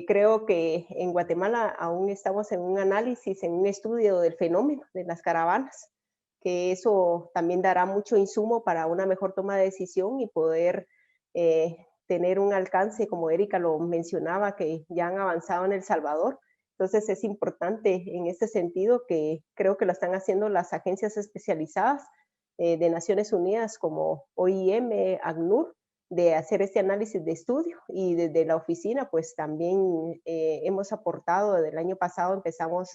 creo que en Guatemala aún estamos en un análisis, en un estudio del fenómeno de las caravanas, que eso también dará mucho insumo para una mejor toma de decisión y poder tener un alcance, como Erika lo mencionaba, que ya han avanzado en El Salvador. Entonces es importante en este sentido, que creo que lo están haciendo las agencias especializadas de Naciones Unidas como OIM, ACNUR, de hacer este análisis de estudio, y desde la oficina pues también hemos aportado. Desde el año pasado empezamos,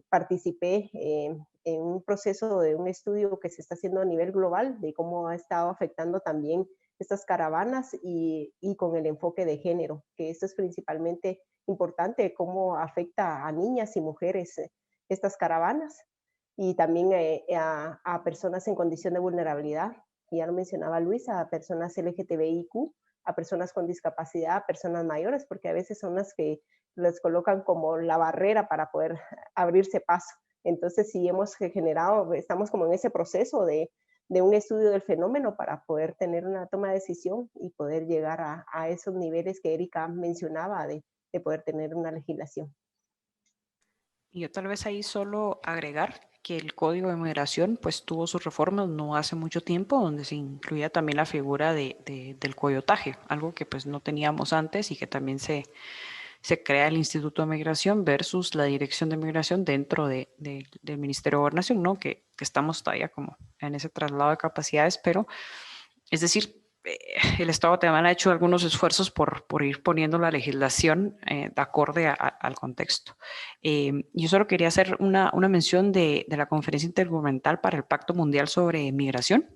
participé en un proceso de un estudio que se está haciendo a nivel global de cómo ha estado afectando también estas caravanas y con el enfoque de género, que esto es principalmente importante, cómo afecta a niñas y mujeres estas caravanas, y también a personas en condición de vulnerabilidad, ya lo mencionaba Luisa, a personas LGTBIQ, a personas con discapacidad, a personas mayores, porque a veces son las que les colocan como la barrera para poder abrirse paso. Entonces sí hemos generado, estamos como en ese proceso de un estudio del fenómeno para poder tener una toma de decisión y poder llegar a esos niveles que Erika mencionaba de poder tener una legislación. Y yo tal vez ahí solo agregar que el Código de Migración pues tuvo sus reformas no hace mucho tiempo, donde se incluía también la figura del coyotaje, algo que pues no teníamos antes y que también se crea el Instituto de Migración versus la Dirección de Migración dentro del Ministerio de Gobernación, ¿no? Que estamos todavía como en ese traslado de capacidades, pero es decir, el Estado de Guatemala ha hecho algunos esfuerzos por ir poniendo la legislación de acorde al contexto. Yo solo quería hacer una mención de la Conferencia Intergubernamental para el Pacto Mundial sobre Migración.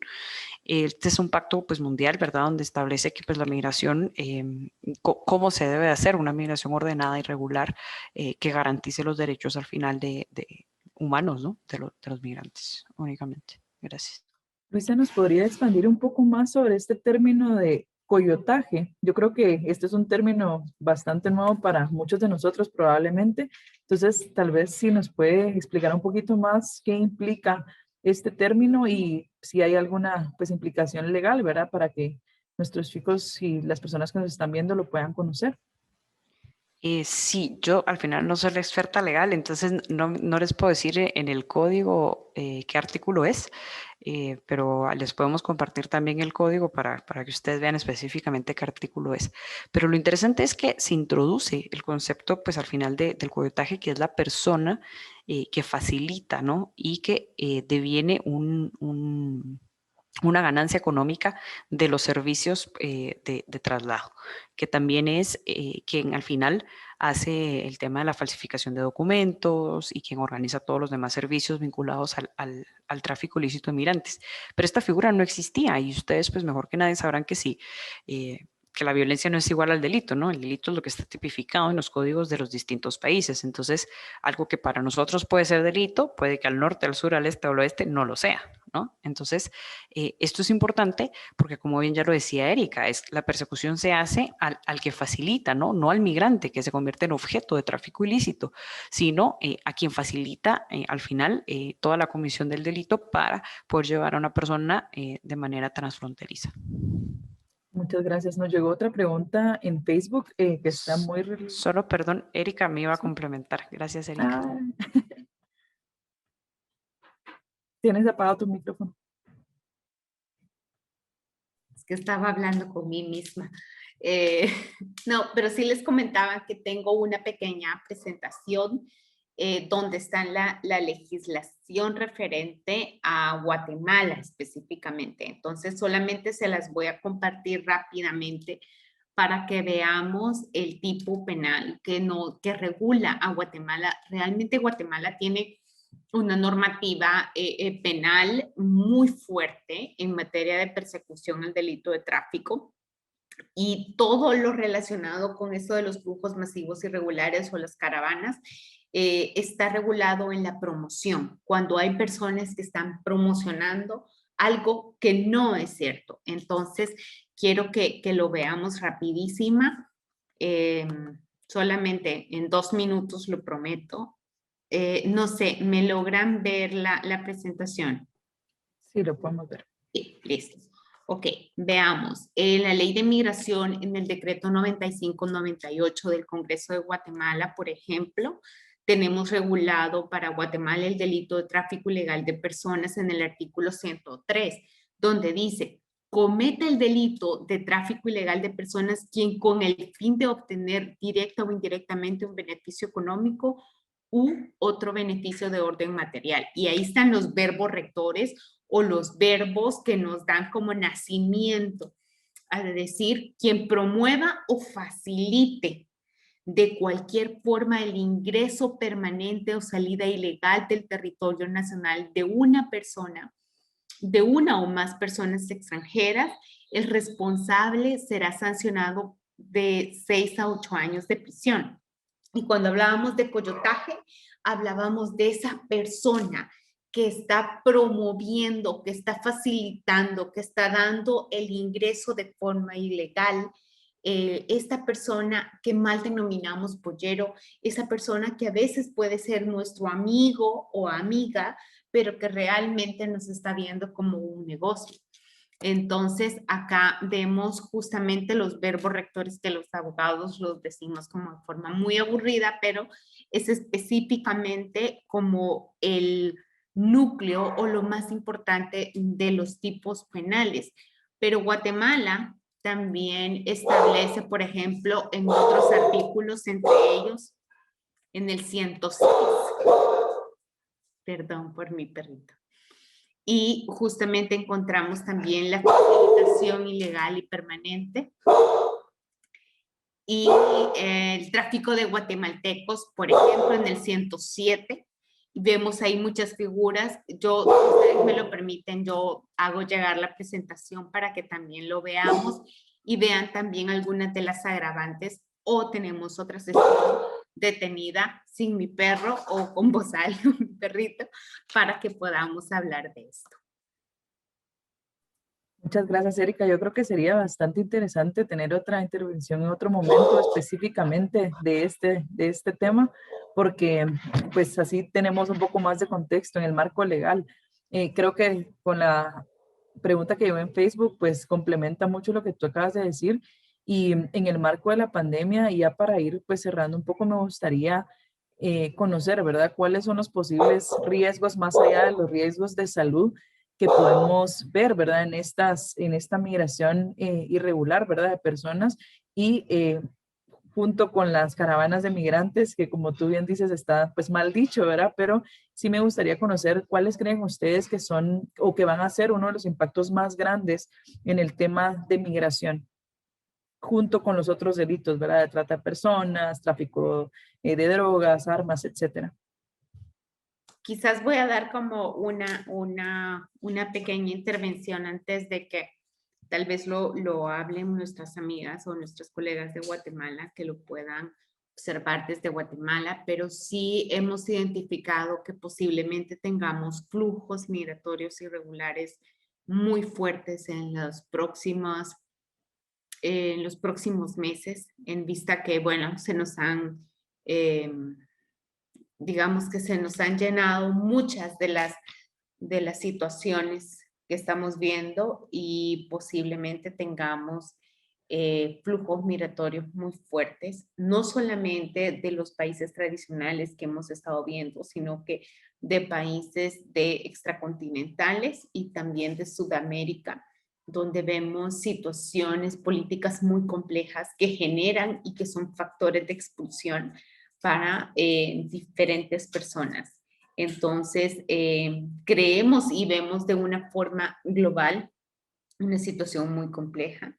Este es un pacto pues, mundial, ¿verdad?, donde establece que pues, la migración, cómo se debe hacer una migración ordenada y regular que garantice los derechos al final de humanos, ¿no?, de los migrantes únicamente. Gracias. Luisa, ¿nos podría expandir un poco más sobre este término de coyotaje? Yo creo que este es un término bastante nuevo para muchos de nosotros probablemente. Entonces, tal vez si nos puede explicar un poquito más qué implica este término y si hay alguna pues, implicación legal, ¿verdad? Para que nuestros chicos y las personas que nos están viendo lo puedan conocer. Sí, yo al final no soy la experta legal, entonces no les puedo decir en el código qué artículo es, pero les podemos compartir también el código para que ustedes vean específicamente qué artículo es. Pero lo interesante es que se introduce el concepto, pues al final del coyotaje, que es la persona que facilita, ¿no? Y que deviene una ganancia económica de los servicios de traslado, que también es quien al final hace el tema de la falsificación de documentos y quien organiza todos los demás servicios vinculados al tráfico ilícito de migrantes. Pero esta figura no existía y ustedes pues mejor que nadie sabrán que sí, que la violencia no es igual al delito, ¿no? El delito es lo que está tipificado en los códigos de los distintos países. Entonces, algo que para nosotros puede ser delito, puede que al norte, al sur, al este o al oeste no lo sea, ¿no? Entonces, esto es importante porque, como bien ya lo decía Erika, la persecución se hace al que facilita, ¿no? No al migrante que se convierte en objeto de tráfico ilícito, sino a quien facilita al final toda la comisión del delito para poder llevar a una persona de manera transfronteriza. Muchas gracias. Nos llegó otra pregunta en Facebook que está muy... Solo, perdón, Erika me iba a complementar. Gracias, Erika. Ah. Tienes apagado tu micrófono. Es que estaba hablando con mí misma. No, pero sí les comentaba que tengo una pequeña presentación donde está la legislación referente a Guatemala específicamente. Entonces, solamente se las voy a compartir rápidamente para que veamos el tipo penal que regula a Guatemala. Realmente Guatemala tiene una normativa penal muy fuerte en materia de persecución al delito de tráfico y todo lo relacionado con eso de los flujos masivos irregulares o las caravanas está regulado en la promoción, cuando hay personas que están promocionando algo que no es cierto. Entonces, quiero que lo veamos rapidísima, solamente en 2 minutos, lo prometo. No sé, ¿me logran ver la presentación? Sí, lo podemos ver. Sí, listo. Ok, veamos. La ley de migración en el decreto 95-98 del Congreso de Guatemala, por ejemplo, tenemos regulado para Guatemala el delito de tráfico ilegal de personas en el artículo 103, donde dice, comete el delito de tráfico ilegal de personas quien con el fin de obtener directa o indirectamente un beneficio económico u otro beneficio de orden material. Y ahí están los verbos rectores o los verbos que nos dan como nacimiento, es decir, quien promueva o facilite de cualquier forma el ingreso permanente o salida ilegal del territorio nacional de una persona, de una o más personas extranjeras, el responsable será sancionado de 6 a 8 años de prisión. Y cuando hablábamos de coyotaje, hablábamos de esa persona que está promoviendo, que está facilitando, que está dando el ingreso de forma ilegal. Esta persona que mal denominamos pollero, esa persona que a veces puede ser nuestro amigo o amiga, pero que realmente nos está viendo como un negocio. Entonces, acá vemos justamente los verbos rectores que los abogados los decimos como de forma muy aburrida, pero es específicamente como el núcleo o lo más importante de los tipos penales. Pero Guatemala también establece, por ejemplo, en otros artículos, entre ellos en el 106, perdón por mi perrito, y justamente encontramos también la facilitación ilegal y permanente y el tráfico de guatemaltecos, por ejemplo, en el 107. Vemos ahí muchas figuras. Yo, si ustedes me lo permiten, yo hago llegar la presentación para que también lo veamos y vean también algunas de las agravantes, o tenemos otra sesión detenida sin mi perro o con bozal, mi perrito, para que podamos hablar de esto. Muchas gracias, Erika. Yo creo que sería bastante interesante tener otra intervención en otro momento específicamente de este tema, porque pues así tenemos un poco más de contexto en el marco legal. Creo que con la pregunta que llevo en Facebook, pues complementa mucho lo que tú acabas de decir. Y en el marco de la pandemia, y ya para ir pues cerrando un poco, me gustaría conocer, ¿verdad? ¿Cuáles son los posibles riesgos más allá de los riesgos de salud que podemos ver, ¿verdad? En esta migración irregular, ¿verdad? De personas y junto con las caravanas de migrantes, que como tú bien dices, está pues mal dicho, ¿verdad? Pero sí me gustaría conocer cuáles creen ustedes que son o que van a ser uno de los impactos más grandes en el tema de migración, junto con los otros delitos, ¿verdad? De trata de personas, tráfico de drogas, armas, etcétera. Quizás voy a dar como una pequeña intervención antes de que tal vez lo hablen nuestras amigas o nuestros colegas de Guatemala, que lo puedan observar desde Guatemala, pero sí hemos identificado que posiblemente tengamos flujos migratorios irregulares muy fuertes en los próximos meses, en vista que, bueno, digamos que se nos han llenado muchas de las situaciones que estamos viendo y posiblemente tengamos flujos migratorios muy fuertes, no solamente de los países tradicionales que hemos estado viendo, sino que de países extracontinentales y también de Sudamérica, donde vemos situaciones políticas muy complejas que generan y que son factores de expulsión para diferentes personas. Entonces, creemos y vemos de una forma global una situación muy compleja.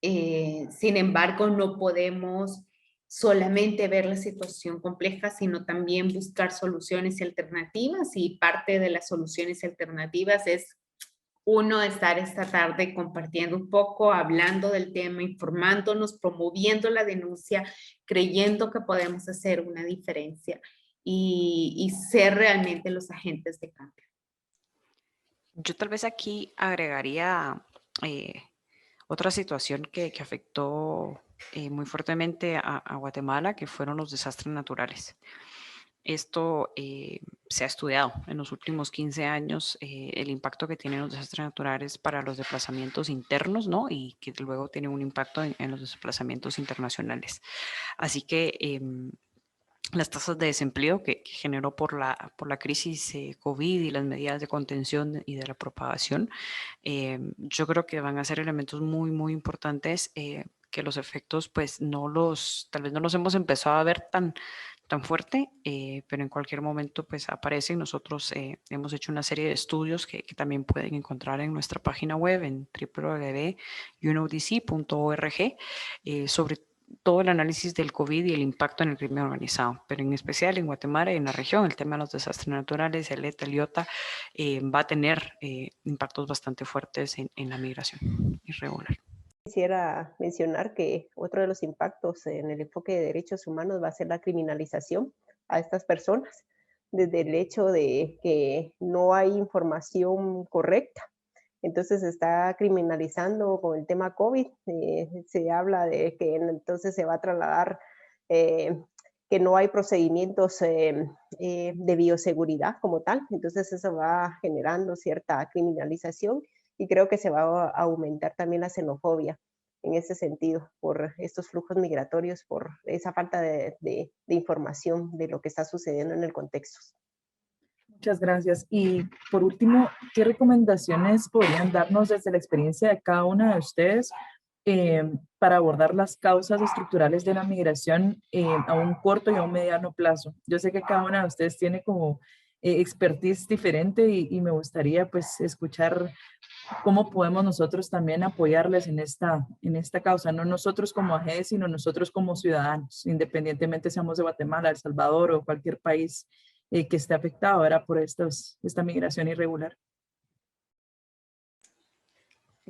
Sin embargo, no podemos solamente ver la situación compleja, sino también buscar soluciones y alternativas, y parte de las soluciones y alternativas es uno, estar esta tarde compartiendo un poco, hablando del tema, informándonos, promoviendo la denuncia, creyendo que podemos hacer una diferencia y ser realmente los agentes de cambio. Yo tal vez aquí agregaría otra situación que afectó muy fuertemente a Guatemala, que fueron los desastres naturales. Esto se ha estudiado en los últimos 15 años, el impacto que tienen los desastres naturales para los desplazamientos internos, ¿no? Y que luego tiene un impacto en los desplazamientos internacionales. Así que las tasas de desempleo que generó por la crisis COVID y las medidas de contención y de la propagación, yo creo que van a ser elementos muy, muy importantes que los efectos, pues, tal vez no los hemos empezado a ver tan fuerte, pero en cualquier momento pues aparecen. Nosotros hemos hecho una serie de estudios que también pueden encontrar en nuestra página web en www.unodc.org sobre todo el análisis del COVID y el impacto en el crimen organizado, pero en especial en Guatemala y en la región, el tema de los desastres naturales, el ETA, el IOTA, va a tener impactos bastante fuertes en la migración irregular. Quisiera mencionar que otro de los impactos en el enfoque de derechos humanos va a ser la criminalización a estas personas, desde el hecho de que no hay información correcta. Entonces se está criminalizando con el tema COVID. Se habla de que entonces se va a trasladar que no hay procedimientos de bioseguridad como tal. Entonces eso va generando cierta criminalización y creo que se va a aumentar también la xenofobia en ese sentido por estos flujos migratorios, por esa falta de información de lo que está sucediendo en el contexto. Muchas gracias. Y por último, ¿qué recomendaciones podrían darnos desde la experiencia de cada una de ustedes para abordar las causas estructurales de la migración a un corto y a un mediano plazo? Yo sé que cada una de ustedes tiene como expertise diferente y me gustaría pues escuchar cómo podemos nosotros también apoyarles en esta causa, no nosotros como AGES, sino nosotros como ciudadanos, independientemente seamos de Guatemala, El Salvador o cualquier país que esté afectado ahora por esta migración irregular.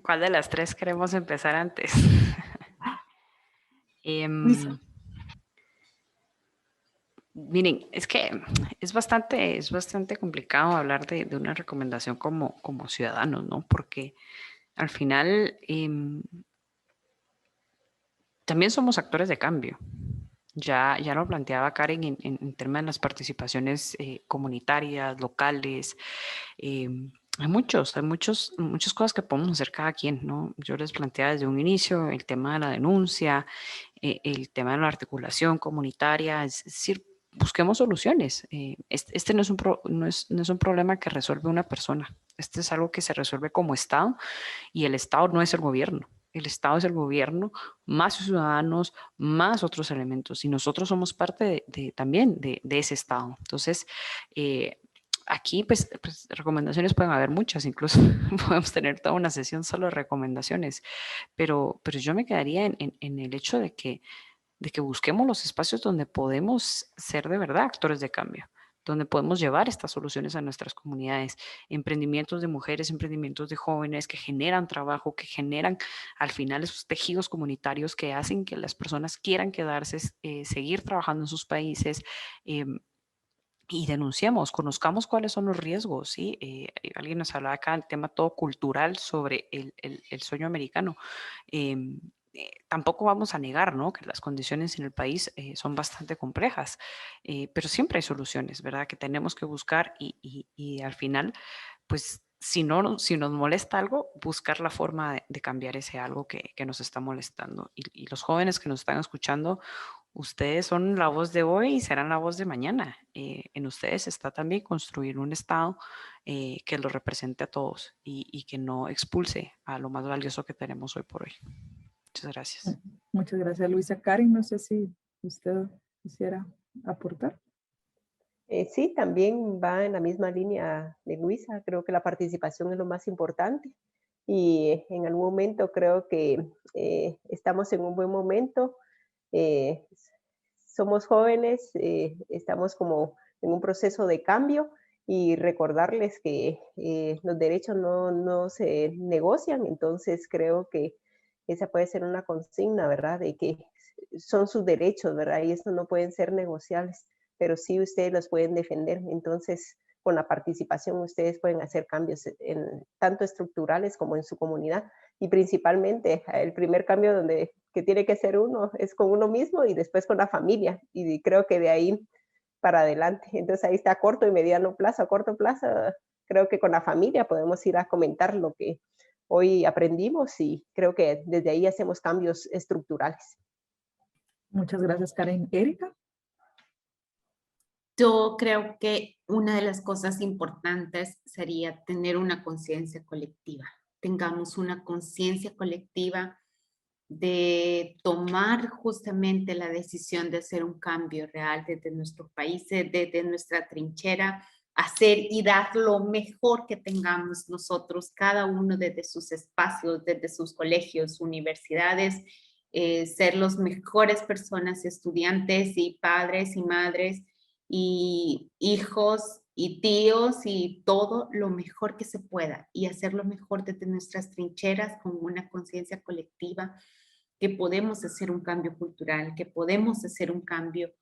¿Cuál de las tres queremos empezar antes? Luisa. Miren, es que es bastante complicado hablar de una recomendación como ciudadanos, ¿no? Porque al final también somos actores de cambio. Ya lo planteaba Karen en términos de las participaciones comunitarias, locales. Hay muchas cosas que podemos hacer cada quien, ¿no? Yo les planteaba desde un inicio el tema de la denuncia, el tema de la articulación comunitaria, es decir, busquemos soluciones. Este no es un problema que resuelve una persona. Este es algo que se resuelve como Estado y el Estado no es el gobierno. El Estado es el gobierno, más ciudadanos, más otros elementos. Y nosotros somos parte también de ese Estado. Entonces, aquí, pues, recomendaciones pueden haber muchas. Incluso podemos tener toda una sesión solo de recomendaciones. Pero yo me quedaría en el hecho de que busquemos los espacios donde podemos ser de verdad actores de cambio, donde podemos llevar estas soluciones a nuestras comunidades, emprendimientos de mujeres, emprendimientos de jóvenes que generan trabajo, que generan al final esos tejidos comunitarios que hacen que las personas quieran quedarse, seguir trabajando en sus países. Y denunciemos, conozcamos cuáles son los riesgos, ¿sí? Alguien nos hablaba acá del tema todo cultural sobre el sueño americano. Tampoco vamos a negar, ¿no?, que las condiciones en el país son bastante complejas, pero siempre hay soluciones, ¿verdad?, que tenemos que buscar y al final, pues, si nos molesta algo, buscar la forma de cambiar ese algo que nos está molestando. Y los jóvenes que nos están escuchando, ustedes son la voz de hoy y serán la voz de mañana. En ustedes está también construir un Estado que los represente a todos y que no expulse a lo más valioso que tenemos hoy por hoy. Muchas gracias. Muchas gracias, Luisa. Karen, no sé si usted quisiera aportar. Sí, también va en la misma línea de Luisa. Creo que la participación es lo más importante y en algún momento creo que estamos en un buen momento. Somos jóvenes, estamos como en un proceso de cambio y recordarles que los derechos no se negocian, entonces creo que esa puede ser una consigna, ¿verdad? De que son sus derechos, ¿verdad? Y eso no pueden ser negociables, pero sí ustedes los pueden defender. Entonces, con la participación ustedes pueden hacer cambios tanto estructurales como en su comunidad. Y principalmente el primer cambio que tiene que ser uno es con uno mismo y después con la familia. Y creo que de ahí para adelante. Entonces ahí está a corto y mediano plazo. A corto plazo creo que con la familia podemos ir a comentar lo que hoy aprendimos y creo que desde ahí hacemos cambios estructurales. Muchas gracias, Karen. Erika. Yo creo que una de las cosas importantes sería tener una conciencia colectiva. Tengamos una conciencia colectiva de tomar justamente la decisión de hacer un cambio real desde nuestros países, desde nuestra trinchera, hacer y dar lo mejor que tengamos nosotros, cada uno desde sus espacios, desde sus colegios, universidades, ser los mejores personas, estudiantes y padres y madres y hijos y tíos y todo lo mejor que se pueda y hacer lo mejor desde nuestras trincheras con una conciencia colectiva que podemos hacer un cambio cultural, que podemos hacer un cambio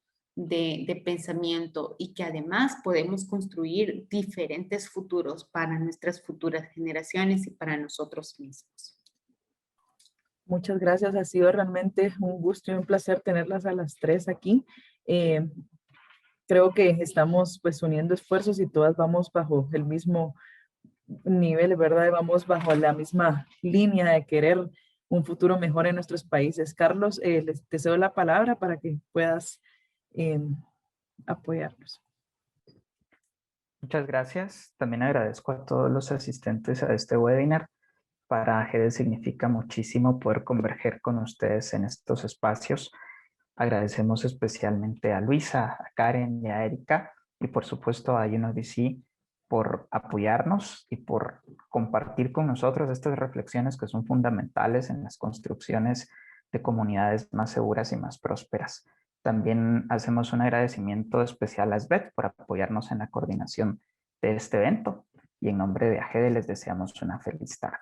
de pensamiento y que además podemos construir diferentes futuros para nuestras futuras generaciones y para nosotros mismos. Muchas gracias, ha sido realmente un gusto y un placer tenerlas a las tres aquí. Creo que estamos pues uniendo esfuerzos y todas vamos bajo el mismo nivel, ¿verdad? Vamos bajo la misma línea de querer un futuro mejor en nuestros países. Carlos, te cedo la palabra para que puedas apoyarnos. Muchas gracias. También agradezco a todos los asistentes a este webinar. Para AGEDES significa muchísimo poder converger con ustedes en estos espacios. Agradecemos especialmente a Luisa, a Karen y a Erika, y por supuesto a UNODC por apoyarnos y por compartir con nosotros estas reflexiones que son fundamentales en las construcciones de comunidades más seguras y más prósperas. También hacemos un agradecimiento especial a SBET por apoyarnos en la coordinación de este evento, y en nombre de AGEDES les deseamos una feliz tarde.